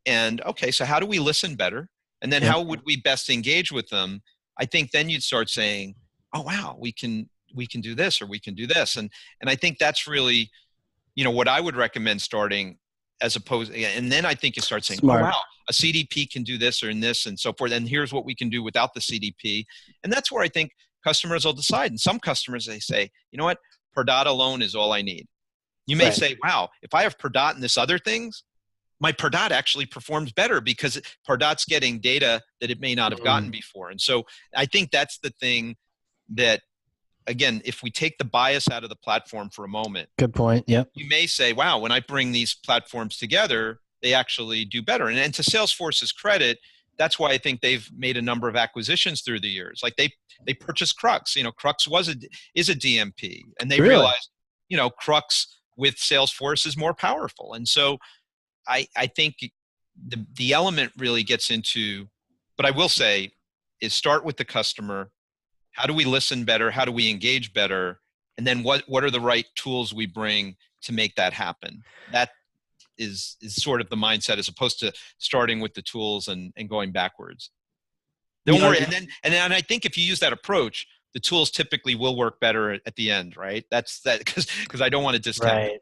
And okay, so how do we listen better? And then how would we best engage with them? I think then you'd start saying, oh, wow, we can do this, or we can do this. And I think that's really, what I would recommend starting, as opposed, and then I think you start saying, Smart. oh, wow, a CDP can do this or in this and so forth. And here's what we can do without the CDP. And that's where I think customers will decide. And some customers, they say, you know what, Pardot alone is all I need. You may say, wow, if I have Pardot and this other things, my Pardot actually performs better because Pardot's getting data that it may not have gotten before. And so I think that's the thing that, again, if we take the bias out of the platform for a moment. Good point. Yep. You may say, wow, when I bring these platforms together, they actually do better. And to Salesforce's credit, that's why I think they've made a number of acquisitions through the years. Like they purchased Crux. Crux is a DMP, and they realized, Crux with Salesforce is more powerful. And so I think the element really gets into, but I will say, is start with the customer. How do we listen better? How do we engage better? And then what are the right tools we bring to make that happen? That is sort of the mindset, as opposed to starting with the tools and going backwards. Don't worry. And then I think if you use that approach, the tools typically will work better at the end, right? That's because I don't want to discount it.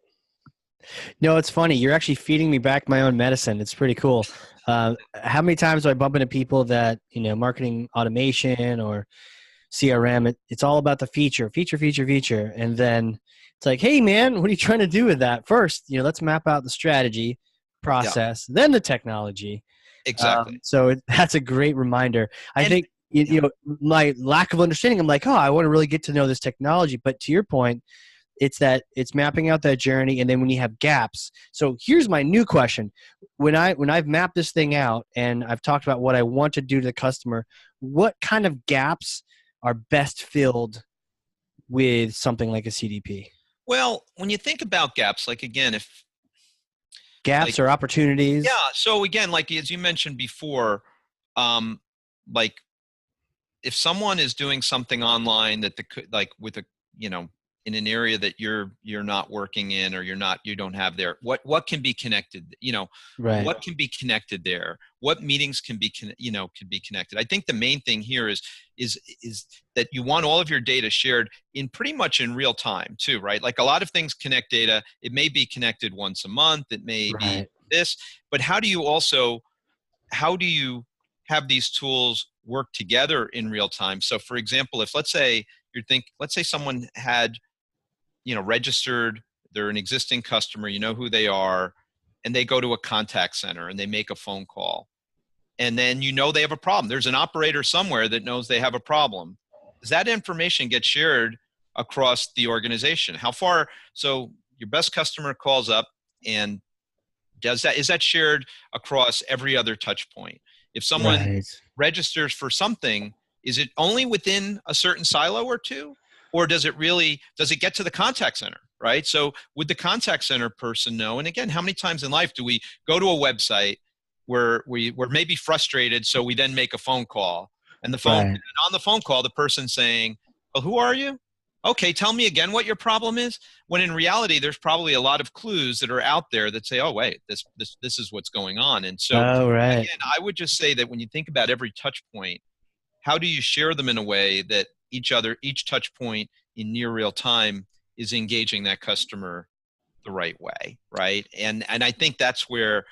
No, it's funny. You're actually feeding me back my own medicine. It's pretty cool. How many times do I bump into people that, marketing automation or CRM, it's all about the feature. And then it's like, hey man, what are you trying to do with that? First, let's map out the strategy process, then the technology. Exactly. So that's a great reminder. I think, my lack of understanding, I'm like, oh, I want to really get to know this technology. But to your point, it's mapping out that journey, and then when you have gaps. So here's my new question. When I've mapped this thing out and I've talked about what I want to do to the customer, what kind of gaps are best filled with something like a CDP? Well, when you think about gaps, like again, if gaps or opportunities. Yeah. So again, like as you mentioned before, like if someone is doing something online that with a, in an area that you're not working in, or you don't have there, what can be connected, right. What can be connected there? What meetings can be connected? I think the main thing here is that you want all of your data shared in pretty much in real time too, right? Like a lot of things connect data. It may be connected once a month. It may be this, but how do you have these tools work together in real time? So for example, if let's say someone had, registered, they're an existing customer, who they are, and they go to a contact center and they make a phone call. And then they have a problem. There's an operator somewhere that knows they have a problem. Does that information get shared across the organization? How far? So your best customer calls up, and is that shared across every other touch point? If someone registers for something, is it only within a certain silo or two? Or does it get to the contact center, right? So would the contact center person know? And again, how many times in life do we go to a website where we're maybe frustrated, so we then make a phone call, and on the phone call, the person's saying, well, who are you? Okay, tell me again what your problem is. When in reality, there's probably a lot of clues that are out there that say, oh, wait, this is what's going on. And so again, I would just say that when you think about every touch point, how do you share them in a way that each touch point in near real time is engaging that customer the right way, right? And I think that's where,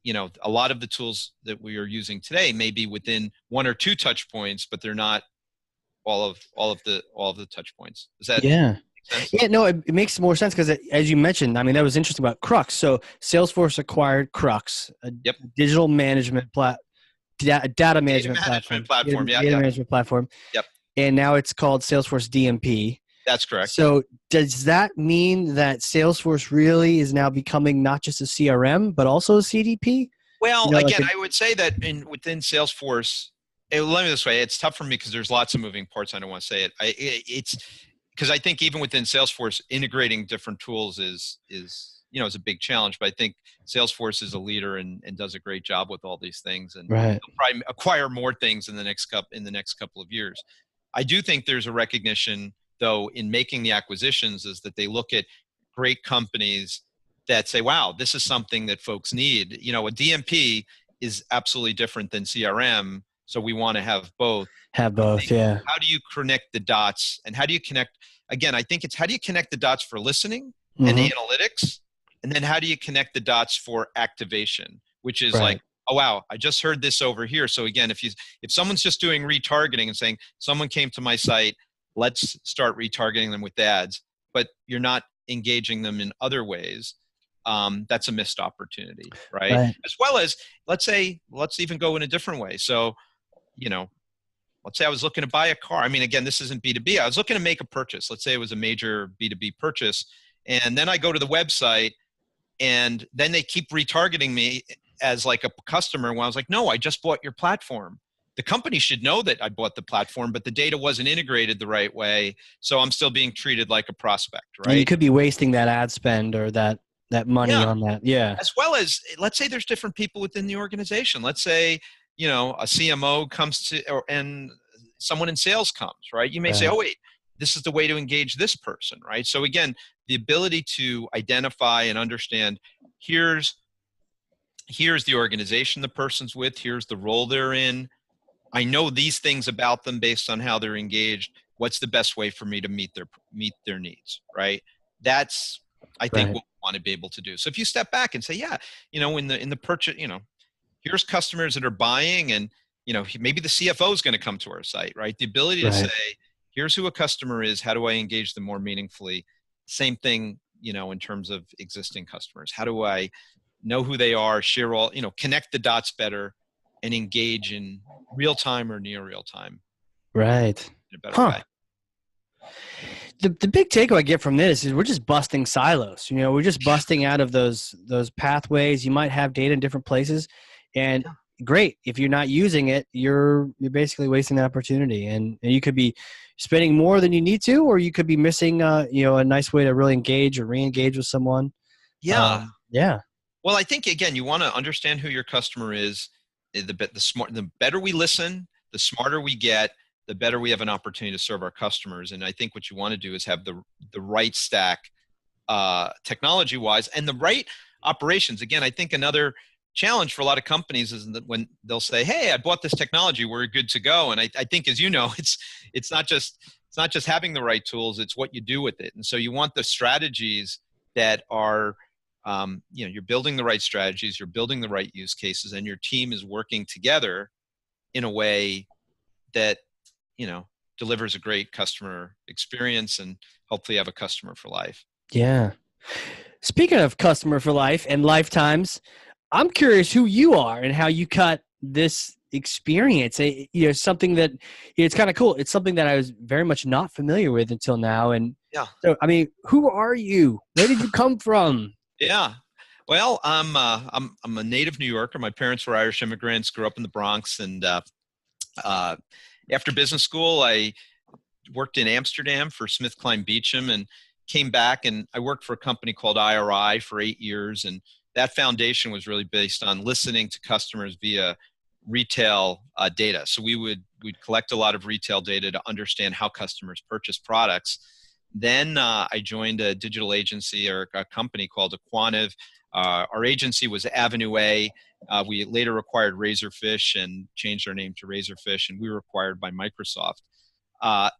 a lot of the tools that we are using today may be within one or two touch points, but they're not all of the touch points. Is that make sense? Yeah, no, it makes more sense because as you mentioned, that was interesting about Crux. So Salesforce acquired Crux, a digital management data management platform. Data management platform. Yep. And now it's called Salesforce DMP. That's correct. So does that mean that Salesforce really is now becoming not just a CRM, but also a CDP? Well, Like again, I would say that within Salesforce, let me this way, it's tough for me because there's lots of moving parts. I don't want to say it. It's because I think even within Salesforce, integrating different tools is a big challenge. But I think Salesforce is a leader and does a great job with all these things, and right, they'll probably acquire more things in the next couple of years. I do think there's a recognition, though, in making the acquisitions, is that they look at great companies that say, wow, this is something that folks need. A DMP is absolutely different than CRM, so we want to have both. have I both, think, yeah, how do you connect the dots, and how do you connect? Again, I think it's how do you connect the dots for listening and hmm analytics, and then how do you connect the dots for activation, which is like, right, oh wow, I just heard this over here. So again, if someone's just doing retargeting and saying someone came to my site, let's start retargeting them with ads, but you're not engaging them in other ways, that's a missed opportunity, right? right, As well as, let's even go in a different way. So, you know, let's say I was looking to buy a car. I mean, again, this isn't B2B. I was looking to make a purchase. Let's say it was a major B2B purchase. And then I go to the website and then they keep retargeting me as like a customer when I was like, no, I just bought your platform. The company should know that I bought the platform, but the data wasn't integrated the right way. So I'm still being treated like a prospect, and you right? could be wasting that ad spend or that money Yeah. on that, yeah, As well as, let's say there's different people within the organization. Let's say, a CMO comes and someone in sales comes, right? You may say, right, oh, wait, this is the way to engage this person, right? So again, the ability to identify and understand, here's the organization the person's with, here's the role they're in. I know these things about them based on how they're engaged. What's the best way for me to meet their needs, right? That's, I think, right, what we want to be able to do. So if you step back and say, yeah, in the purchase, here's customers that are buying, and maybe the CFO is going to come to our site, right? The ability to say, right, here's who a customer is, how do I engage them more meaningfully? Same thing, in terms of existing customers. How do I know who they are, share all, connect the dots better, and engage in real time or near real time right, in a better huh. way. The big takeaway I get from this is we're just busting silos. We're just busting out of those pathways. You might have data in different places, and great, if you're not using it, you're basically wasting the opportunity, and you could be spending more than you need to, or you could be missing a nice way to really engage or re-engage with someone. Yeah. Yeah, Well, I think again, you want to understand who your customer is. The better we listen, the smarter we get, the better we have an opportunity to serve our customers. And I think what you want to do is have the right stack, technology wise, and the right operations. Again, I think another challenge for a lot of companies is that when they'll say, "Hey, I bought this technology, we're good to go." And I think, as you know, it's not just having the right tools; it's what you do with it. And so you want the strategies that are you're building the right strategies, you're building the right use cases, and your team is working together in a way that delivers a great customer experience and hopefully have a customer for life. yeah. Speaking of customer for life and lifetimes, I'm curious who you are and how you cut this experience. Something that it's kind of cool. It's something that I was very much not familiar with until now. And Yeah. so, I mean, who are you? Where did you come from? Yeah. Well, I'm a native New Yorker. My parents were Irish immigrants, grew up in the Bronx, and uh, after business school, I worked in Amsterdam for SmithKline Beecham and came back, and I worked for a company called IRI for 8 years. And that foundation was really based on listening to customers via retail data. So we'd collect a lot of retail data to understand how customers purchase products. Then I joined a digital agency or a company called Aquative. Our agency was Avenue A. We later acquired Razorfish and changed our name to Razorfish, and we were acquired by Microsoft.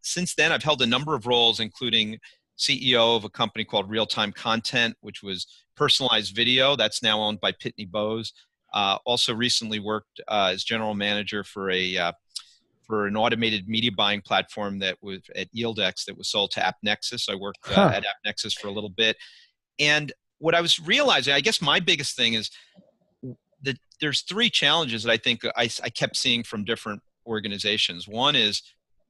Since then, I've held a number of roles, including CEO of a company called Real Time Content, which was personalized video. That's now owned by Pitney Bowes. Also recently worked as general manager for an automated media buying platform that was at YieldX that was sold to AppNexus. I worked Huh. at AppNexus for a little bit. And what I was realizing, I guess my biggest thing is that there's three challenges that I think I kept seeing from different organizations. One is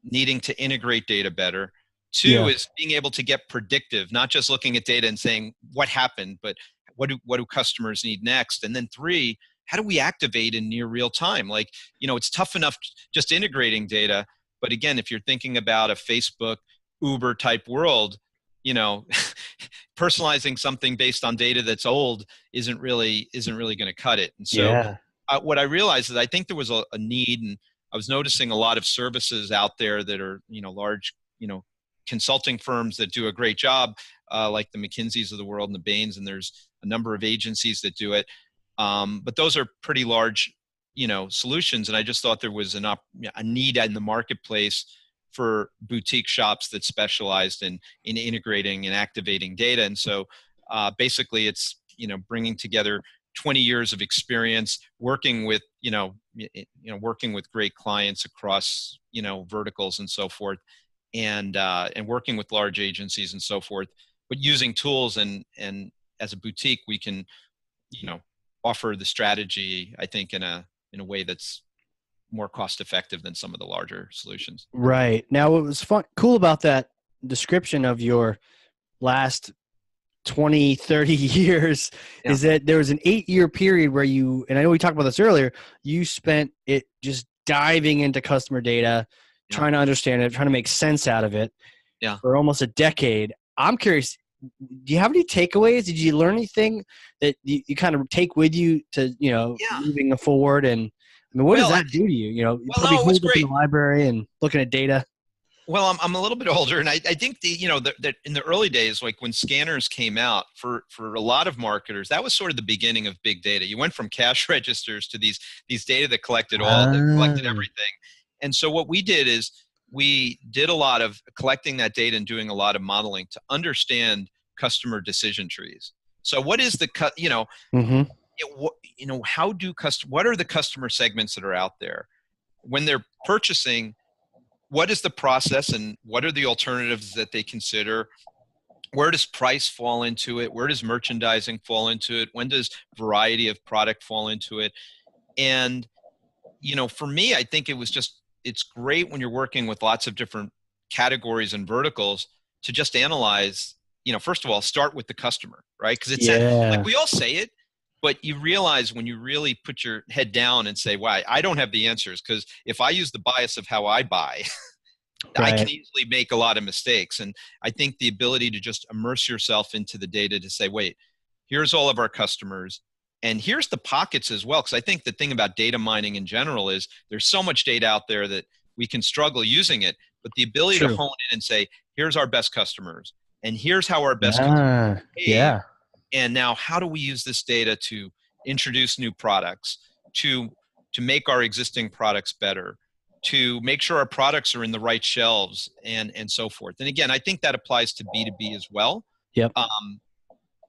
needing to integrate data better. Two Yeah. is being able to get predictive, not just looking at data and saying what happened, but what do customers need next? And then three, how do we activate in near real time? Like, it's tough enough just integrating data. But again, if you're thinking about a Facebook, Uber type world, personalizing something based on data that's old isn't really going to cut it. And so Yeah. what I realized is I think there was a need, and I was noticing a lot of services out there that are, large, consulting firms that do a great job, like the McKinseys of the world and the Bains, and there's a number of agencies that do it. But those are pretty large, solutions. And I just thought there was a need in the marketplace for boutique shops that specialized in integrating and activating data. And so basically it's, bringing together 20 years of experience working with, working with great clients across, verticals and so forth, and working with large agencies and so forth, but using tools and as a boutique, we can, offer the strategy, I think, in a way that's more cost effective than some of the larger solutions. Right. Now, what was cool about that description of your last 20, 30 years is that there was an 8-year period where you, and I know we talked about this earlier, you spent it just diving into customer data, trying to understand it, trying to make sense out of it for almost a decade. I'm curious, do you have any takeaways? Did you learn anything that you kind of take with you to, moving forward? And I mean, what does that do to you? You probably hold up in the library and looking at data. Well, I'm a little bit older, and I think that in the early days, like when scanners came out, for a lot of marketers, that was sort of the beginning of big data. You went from cash registers to these data that collected that collected everything. And so what we did is we did a lot of collecting that data and doing a lot of modeling to understand customer decision trees. So what is what are the customer segments that are out there when they're purchasing? What is the process and what are the alternatives that they consider? Where does price fall into it? Where does merchandising fall into it? When does variety of product fall into it? And, for me, I think it's great when you're working with lots of different categories and verticals to just analyze, first of all, start with the customer, right? Because like we all say it, but you realize when you really put your head down and say, "Why, I don't have the answers," because if I use the bias of how I buy, I can easily make a lot of mistakes. And I think the ability to just immerse yourself into the data to say, wait, here's all of our customers, and here's the pockets as well. Because I think the thing about data mining in general is there's so much data out there that we can struggle using it, but the ability to hone in and say, here's our best customers, and here's how our best customers behave. And now, how do we use this data to introduce new products, to make our existing products better, to make sure our products are in the right shelves, and so forth. And again, I think that applies to B2B as well. Yep.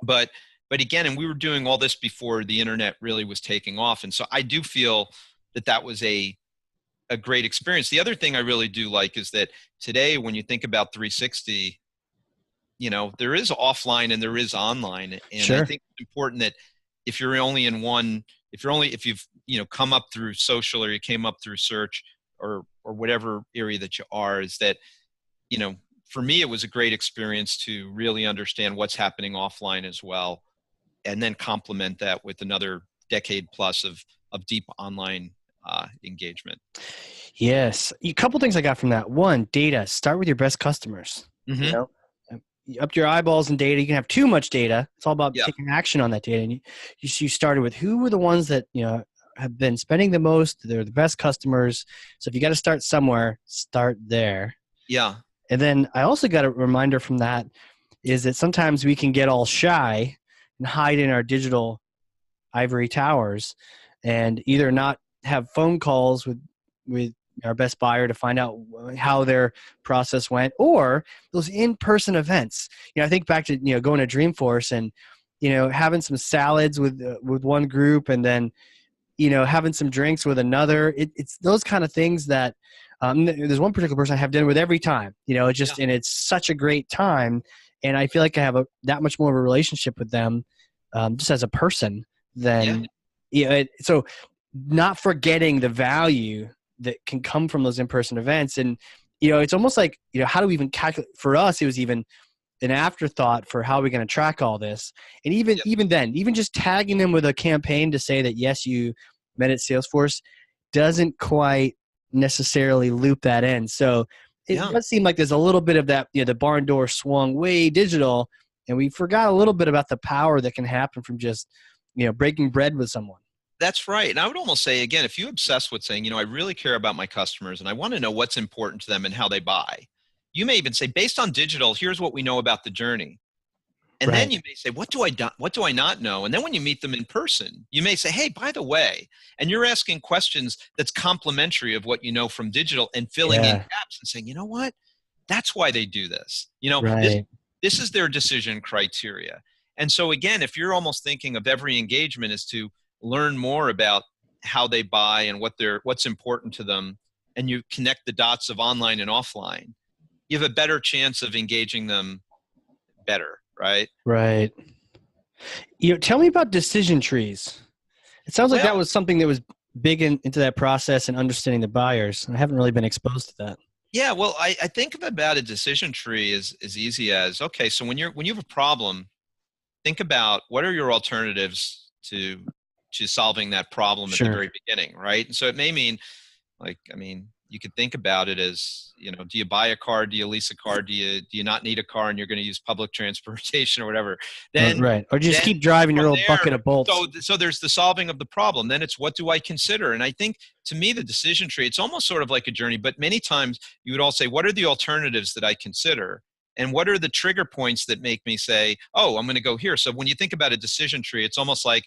But again, and we were doing all this before the internet really was taking off. And so I do feel that was a great experience. The other thing I really do like is that today, when you think about 360, there is offline and there is online. And I think it's important that if you're only in one, if you've, come up through social or you came up through search or whatever area that you are, is that, for me, it was a great experience to really understand what's happening offline as well. And then complement that with another decade plus of deep online engagement. Yes. A couple things I got from that. One, data. Start with your best customers. Mm-hmm. Up to your eyeballs in data. You can have too much data. It's all about taking action on that data. And you started with who were the ones that have been spending the most. They're the best customers. So if you got to start somewhere, start there. Yeah. And then I also got a reminder from that is that sometimes we can get all shy and hide in our digital ivory towers and either not have phone calls with our best buyer to find out how their process went, or those in-person events. I think back to, going to Dreamforce and, having some salads with one group and then, having some drinks with another. It's those kind of things that there's one particular person I have dinner with every time, and it's such a great time. And I feel like I have that much more of a relationship with them just as a person than, so not forgetting the value that can come from those in-person events. And, it's almost like, how do we even calculate? For us, it was even an afterthought for how we're going to track all this. And Yep. even just tagging them with a campaign to say that, yes, you met at Salesforce doesn't quite necessarily loop that in. So it Yeah. does seem like there's a little bit of that, the barn door swung way digital, and we forgot a little bit about the power that can happen from just, breaking bread with someone. That's right. And I would almost say, again, if you obsess with saying, I really care about my customers and I want to know what's important to them and how they buy, you may even say, based on digital, here's what we know about the journey. And then Right. you may say, what do I not know? And then when you meet them in person, you may say, hey, by the way, and you're asking questions that's complementary of what you know from digital and filling in Yeah. gaps and saying, you know what? That's why they do this. Right. This is their decision criteria. And so again, if you're almost thinking of every engagement is to learn more about how they buy and what's important to them, and you connect the dots of online and offline, you have a better chance of engaging them better, right? Right. Tell me about decision trees. It sounds like that Well, was something that was big into that process and understanding the buyers. I haven't really been exposed to that. yeah, well, I think about a decision tree as easy as, okay, so when you have a problem, think about what are your alternatives to solving that problem at the Sure. very beginning, right? And so it may mean, you could think about it as, do you buy a car? Do you lease a car? Do you not need a car and you're going to use public transportation or whatever? Then Right. Or just then keep driving from your old there, bucket of bolts. so there's the solving of the problem. Then it's what do I consider? And I think to me the decision tree, it's almost sort of like a journey, but many times you would all say, what are the alternatives that I consider? And what are the trigger points that make me say, oh, I'm going to go here? So when you think about a decision tree, it's almost like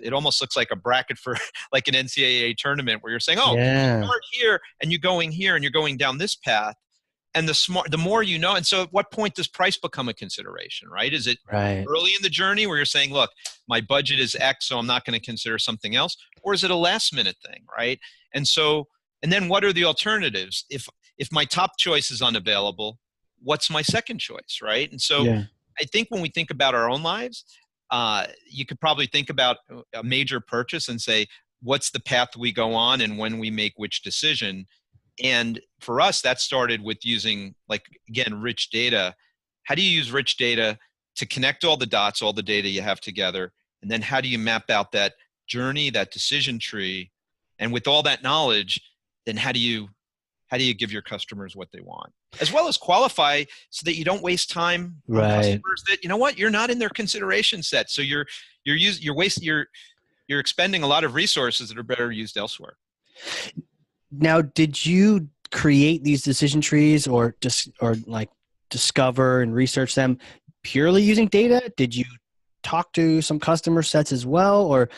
it almost looks like a bracket for like an NCAA tournament where you're saying, oh, you Yeah. start here and you're going here and you're going down this path. And the more you know. And so at what point does price become a consideration, right? Is it Right. early in the journey where you're saying, look, my budget is X, so I'm not going to consider something else? Or is it a last minute thing, right? And so, and then what are the alternatives? If my top choice is unavailable, what's my second choice, right? And so Yeah. I think when we think about our own lives, you could probably think about a major purchase and say, what's the path we go on and when we make which decision? And for us, that started with using, like, again, rich data. How do you use rich data to connect all the dots, all the data you have together? And then how do you map out that journey, that decision tree? And with all that knowledge, then how do you give your customers what they want, as well as qualify so that you don't waste time on Right. customers that, you're not in their consideration set. So you're expending a lot of resources that are better used elsewhere. Now, did you create these decision trees or like discover and research them purely using data? Did you talk to some customer sets as well, or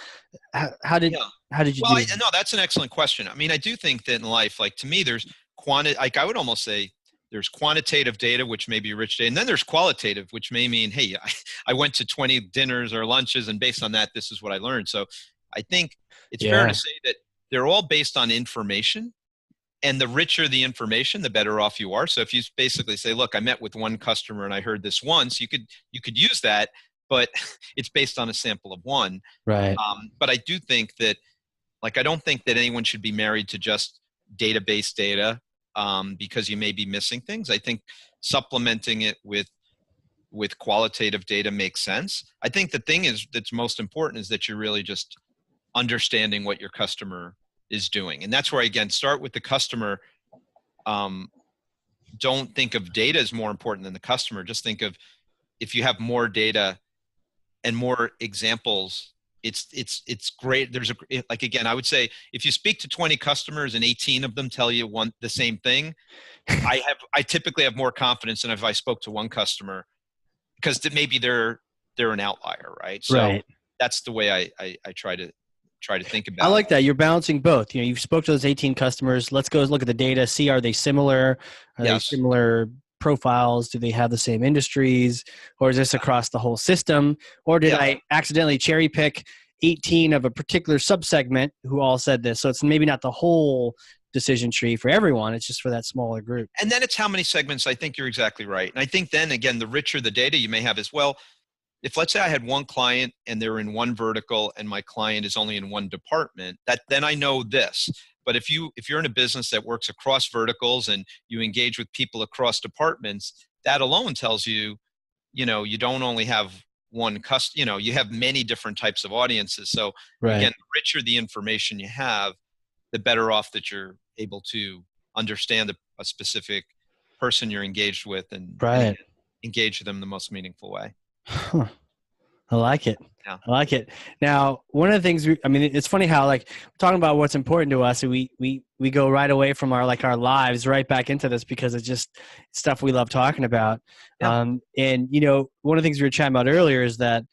how did Yeah. you Well, do that? no, that's an excellent question. I mean, I do think that in life, like to me, there's like I would almost say there's quantitative data, which may be rich data, and then there's qualitative, which may mean, hey, I went to 20 dinners or lunches, and based on that, this is what I learned. So I think it's fair to Yeah. say that they're all based on information, and the richer the information, the better off you are. So if you basically say, look, I met with one customer and I heard this once, you could use that, but it's based on a sample of one. Right. But I do think that, like, I don't think that anyone should be married to just database data, because you may be missing things. I think supplementing it with qualitative data makes sense. I think the thing that's most important is that you're really just understanding what your customer is doing. And that's where, again, start with the customer. Don't think of data as more important than the customer. Just think of, if you have more data and more examples, it's great. Like, again, I would say if you speak to 20 customers and 18 of them tell you the same thing, I typically have more confidence than if I spoke to one customer, because maybe they're an outlier, right? So Right. that's the way I try to think I about it. like that. You're balancing both. You spoke to those 18 customers. Let's go look at the data, see, are they similar? Are they Yes. similar profiles? Do they have the same industries? Or is this across the whole system? Or did Yeah. I accidentally cherry pick 18 of a particular subsegment who all said this? So it's maybe not the whole decision tree for everyone. It's just for that smaller group. And then it's how many segments. I think you're exactly right. And I think then, again, the richer the data you may have as well. If, let's say, I had one client and they're in one vertical and my client is only in one department, then I know this. But if you're in a business that works across verticals and you engage with people across departments, that alone tells you you don't only have one you have many different types of audiences. So again, the richer the information you have, the better off that you're able to understand a specific person you're engaged with and engage them the most meaningful way. Huh. I like it. Yeah. I like it. Now, one of the things it's funny how like talking about what's important to us, and we go right away from our lives right back into this because it's just stuff we love talking about. Yeah. And one of the things we were chatting about earlier is that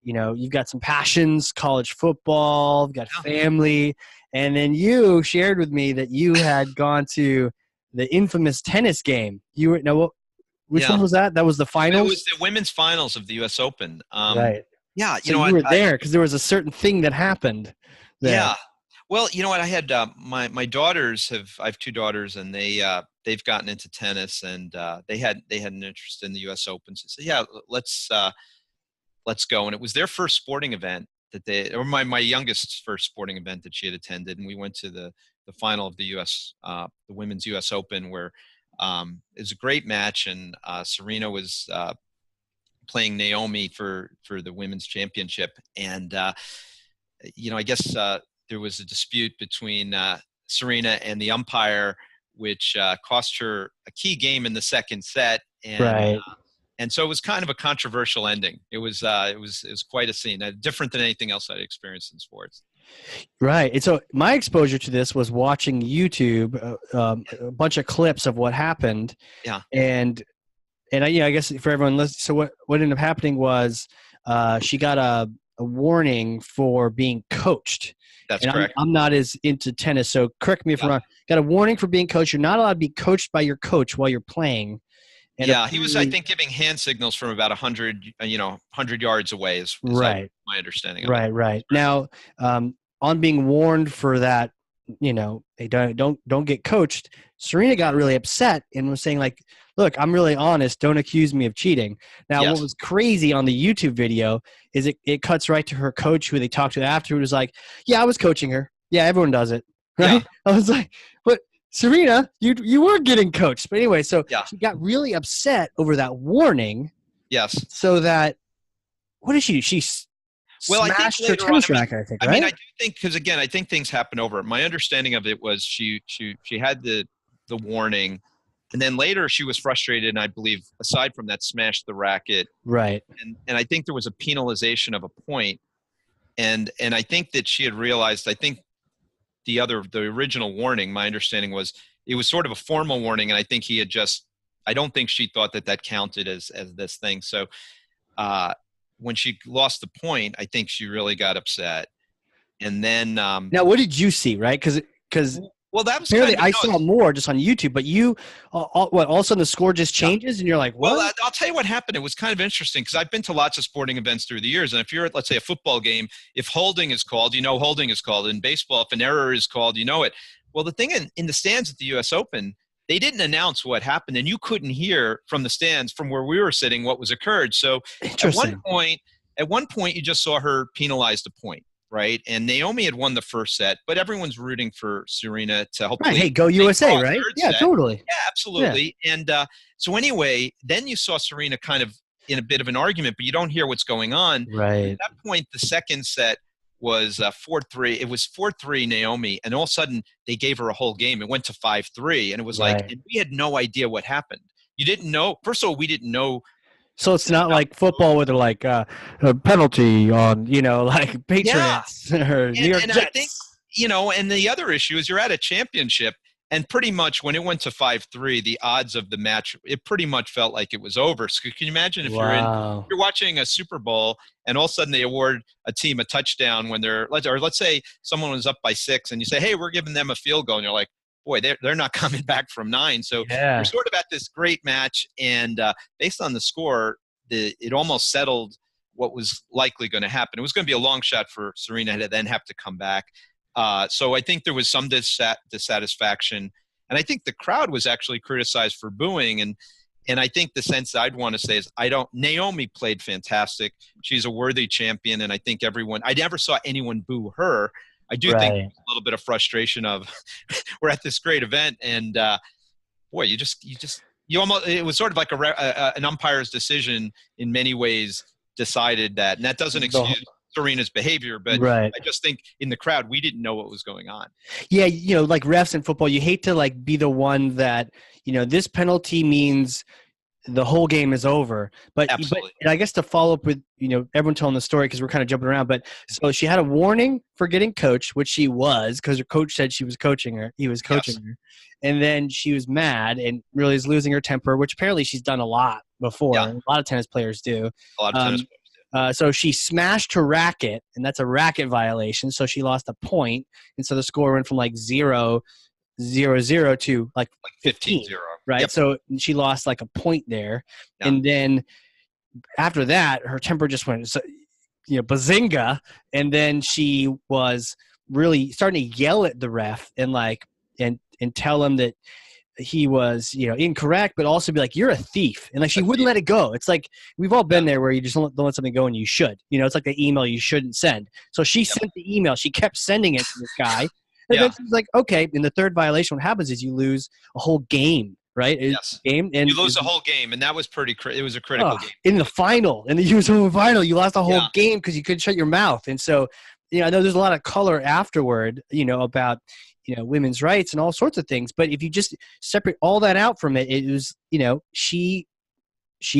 you've got some passions, college football, you've got family, and then you shared with me that you had gone to the infamous tennis game. Which one was that? That was the finals? It was the women's finals of the U.S. Open. Right. Yeah. You were there because there was a certain thing that happened there. Yeah. Well, you know what? I had my daughters I have two daughters, and they've gotten into tennis, and they had an interest in the U.S. Open. So I said, yeah, let's go. And it was their first sporting event my youngest first sporting event that she had attended. And we went to the final of the the women's US Open, where it was a great match. And Serena was playing Naomi for the women's championship. And, I guess there was a dispute between Serena and the umpire, which cost her a key game in the second set. And, and so it was kind of a controversial ending. It was quite a scene, different than anything else I'd experienced in sports. Right. And so my exposure to this was watching YouTube, a bunch of clips of what happened. Yeah. And I guess for everyone listening, so what ended up happening was she got a warning for being coached. That's correct. I'm not as into tennis, so correct me if I'm wrong. Got a warning for being coached. You're not allowed to be coached by your coach while you're playing. And he was, I think, giving hand signals from about 100 yards away is right. My understanding of it. Right. Now, on being warned for that, they don't get coached, Serena got really upset and was saying like, look, I'm really honest. Don't accuse me of cheating. Now, What was crazy on the YouTube video is it cuts right to her coach who they talked to after, who was like, yeah, I was coaching her. Yeah, everyone does it. Right. Yeah. I was like, but Serena, you were getting coached. But anyway, so she got really upset over that warning. Yes. So that, what did she do? She smashed her tennis racket, I think, right? I mean, I do think, because again, I think things happen over. My understanding of it was she had the warning, and then later she was frustrated, and I believe, aside from that, smashed the racket. Right. And I think there was a penalization of a point. And I think that she had realized, I think, the original warning, my understanding was it was sort of a formal warning. And I think I don't think she thought that counted as this thing. So when she lost the point, I think she really got upset. And then now what did you see? Right. Cause well, that was apparently I saw more just on YouTube, but you, all of a sudden the score just changes and you're like, what? Well, I'll tell you what happened. It was kind of interesting because I've been to lots of sporting events through the years. And if you're at, let's say, a football game, if holding is called, holding is called. In baseball, if an error is called, it. Well, the thing in the stands at the U.S. Open, they didn't announce what happened, and you couldn't hear from the stands from where we were sitting what was occurred. So at one point, you just saw her penalized a point. Right. And Naomi had won the first set, but everyone's rooting for Serena to hopefully. Right. Hey, go USA, right? Yeah, totally. Yeah, absolutely. Yeah. And so anyway, then you saw Serena kind of in a bit of an argument, but you don't hear what's going on. Right. At that point, the second set was 4-3. It was 4-3 Naomi. And all of a sudden, they gave her a whole game. It went to 5-3. And it was and we had no idea what happened. You didn't know. First of all, we didn't know. So it's not like football where they're like a penalty on, like Patriots or New York Jets. I think, and the other issue is you're at a championship, and pretty much when it went to 5-3, the odds of the match, it pretty much felt like it was over. So can you imagine if you're watching a Super Bowl and all of a sudden they award a team a touchdown when let's say someone was up by 6 and you say, hey, we're giving them a field goal, and you're like, boy, they're not coming back from 9. So you're sort of at this great match, and based on the score, it almost settled what was likely going to happen. It was going to be a long shot for Serena to then have to come back. So I think there was some dissatisfaction, and I think the crowd was actually criticized for booing. And I think the sense I'd want to say is Naomi played fantastic. She's a worthy champion, and I think I never saw anyone boo her. I do think there's a little bit of frustration of we're at this great event, and boy, you it was sort of like an umpire's decision in many ways decided that, and that doesn't excuse Serena's behavior, but right. I just think in the crowd, we didn't know what was going on. Yeah. Like refs in football, you hate to like be the one that, this penalty means the whole game is over. But and I guess to follow up with, everyone telling the story, because we're kind of jumping around, but so she had a warning for getting coached, which she was, because her coach said he was coaching her. And then she was mad and really is losing her temper, which apparently she's done a lot before. Yeah. A lot of tennis players do. A lot of tennis players do. So she smashed her racket, and that's a racket violation. So she lost a point. And so the score went from like 0-0 to like 15-0. Right. Yep. So she lost like a point there. Yeah. And then after that, her temper just went, bazinga. And then she was really starting to yell at the ref and like, and tell him that he was, incorrect, but also be like, you're a thief. And like, she wouldn't let it go. It's like, we've all been there where you just don't let something go and you should, it's like the email you shouldn't send. So she sent the email. She kept sending it to this guy. And then she's like, okay. And the third violation, what happens is you lose a whole game. Right? Yes. Game, and you lose the whole game, and that was it was a critical game. In the final, in the US Open final, you lost the whole game because you couldn't shut your mouth. And so, I know there's a lot of color afterward, about, women's rights and all sorts of things. But if you just separate all that out from it, it was, she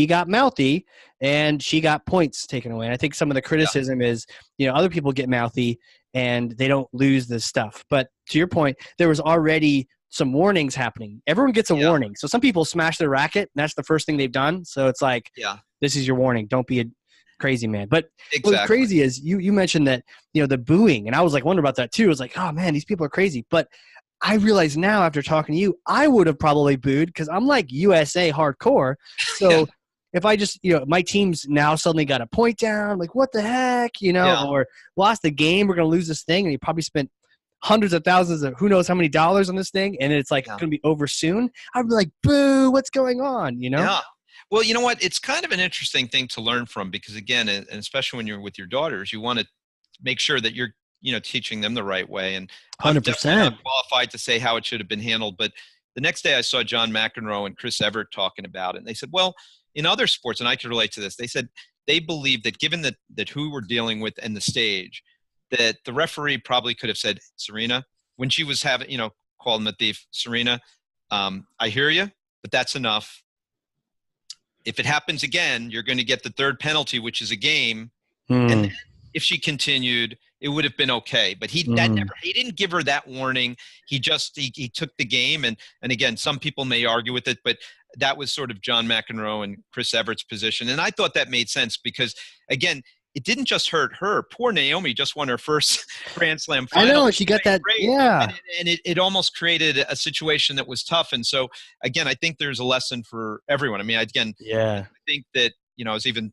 got mouthy and she got points taken away. And I think some of the criticism is, other people get mouthy and they don't lose this stuff. But to your point, there was already some warnings happening. Everyone gets a warning. So some people smash their racket, and that's the first thing they've done. So it's like, this is your warning. Don't be a crazy man. But what's crazy is you mentioned that, the booing, and I was like wondering about that too. I was like, oh man, these people are crazy. But I realize now after talking to you, I would have probably booed because I'm like USA hardcore. So if I just, my team's now suddenly got a point down, like what the heck, or lost the game, we're going to lose this thing. And you probably spent hundreds of thousands of who knows how many dollars on this thing, and it's like going to be over soon. I'd be like, boo, what's going on, Yeah. Well, you know what? It's kind of an interesting thing to learn from because, again, and especially when you're with your daughters, you want to make sure that you're, teaching them the right way. And 100%. I'm definitely not qualified to say how it should have been handled. But the next day I saw John McEnroe and Chris Evert talking about it, and they said, well, in other sports, and I can relate to this, they said they believe that given that who we're dealing with and the stage, that the referee probably could have said, Serena, when she was having, called him a thief, Serena, I hear you, but that's enough. If it happens again, you're going to get the third penalty, which is a game. And then if she continued, it would have been okay. But he didn't give her that warning. He just, he took the game. And again, some people may argue with it, but that was sort of John McEnroe and Chris Evert's position. And I thought that made sense because, again, it didn't just hurt her. Poor Naomi just won her first Grand Slam final. I know, she got that, yeah. And it almost created a situation that was tough. And so, again, I think there's a lesson for everyone. I mean, again, I think that, I was even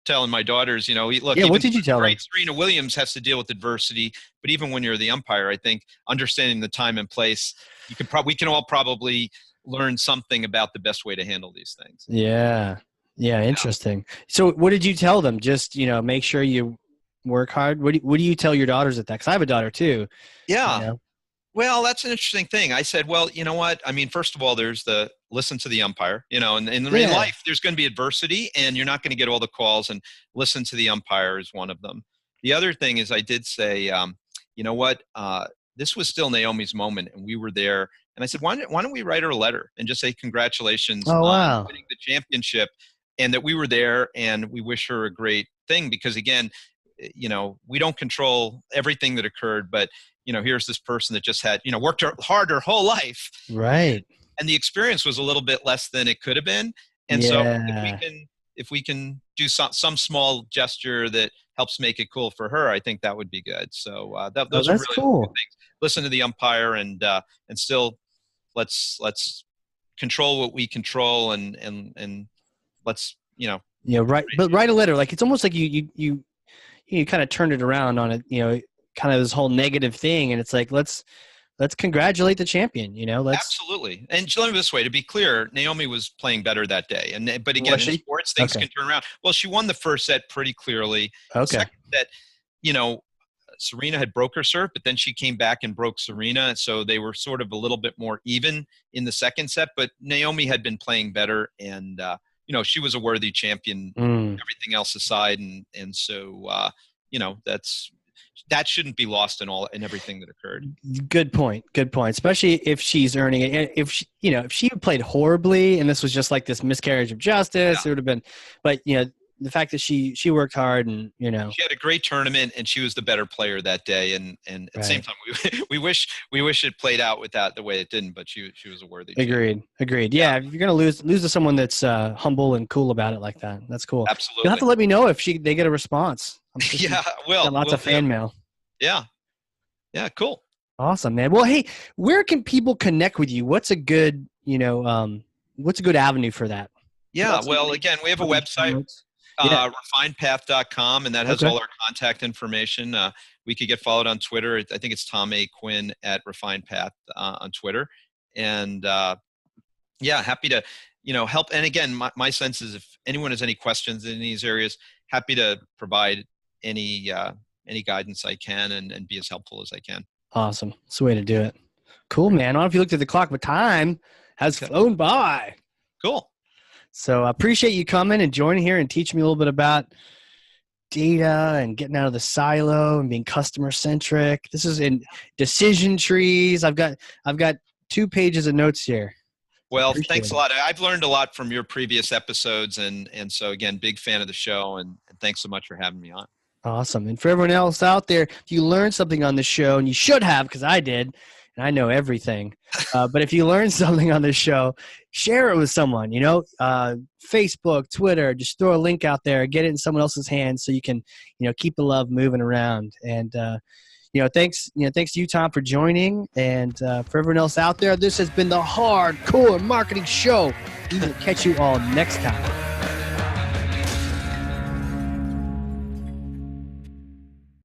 telling my daughters, look, what did you tell them? Serena Williams has to deal with adversity, but even when you're the umpire, I think understanding the time and place, we can all probably learn something about the best way to handle these things. Yeah. Yeah, interesting. So what did you tell them? Just, make sure you work hard? What do you tell your daughters at that? Because I have a daughter too. Yeah. Well, that's an interesting thing. I said, well, you know what? I mean, first of all, there's the listen to the umpire, and in life, there's going to be adversity and you're not going to get all the calls, and listen to the umpire is one of them. The other thing is I did say, you know what? This was still Naomi's moment and we were there. And I said, why don't we write her a letter and just say congratulations on winning the championship, and that we were there and we wish her a great thing because, again, we don't control everything that occurred, but, here's this person that just had, worked hard her whole life. Right. And the experience was a little bit less than it could have been. And so if we can do some small gesture that helps make it cool for her, I think that would be good. So those are really cool. Good things. Listen to the umpire and still let's control what we control and let's, right. But write a letter. Like, it's almost like you kind of turned it around on it, kind of this whole negative thing. And it's like, let's congratulate the champion, Absolutely. And let me this way, to be clear, Naomi was playing better that day. But again, in sports, things can turn around. Well, she won the first set pretty clearly. Okay. Second set, Serena had broke her serve, but then she came back and broke Serena. So they were sort of a little bit more even in the second set, but Naomi had been playing better, and she was a worthy champion, everything else aside. And so, that shouldn't be lost in everything that occurred. Good point. Especially if she's earning it. And if she played horribly and this was just like this miscarriage of justice, it would have been, but the fact that she worked hard and she had a great tournament and she was the better player that day. And at the same time, we wish it played out without the way it didn't, but she was a worthy champion. Agreed. Yeah. If you're going to lose to someone that's humble and cool about it like that, that's cool. Absolutely. You'll have to let me know if they get a response. Lots of fan mail. Yeah. Yeah. Cool. Awesome, man. Well, hey, where can people connect with you? What's a good, what's a good avenue for that? Yeah. Well, again, we have a website, refinedpath.com, and that has all our contact information. We could get followed on Twitter. I think it's Tom A. Quinn at Refined Path on Twitter. And happy to, help. And again, my sense is if anyone has any questions in these areas, happy to provide any guidance I can and be as helpful as I can. Awesome. That's the way to do it. Cool, man. I don't know if you looked at the clock, but time has flown by. Cool. So I appreciate you coming and joining here and teaching me a little bit about data and getting out of the silo and being customer centric. This is in decision trees. I've got 2 pages of notes here. Well, thanks a lot. I've learned a lot from your previous episodes. And so again, big fan of the show, and thanks so much for having me on. Awesome. And for everyone else out there, if you learned something on the show, and you should have, because I did, and I know everything. But if you learned something on this show, share it with someone, Facebook, Twitter, just throw a link out there, get it in someone else's hands so you can, keep the love moving around. And, thanks to you, Tom, for joining. And for everyone else out there, this has been the Hardcore Marketing Show. We will catch you all next time.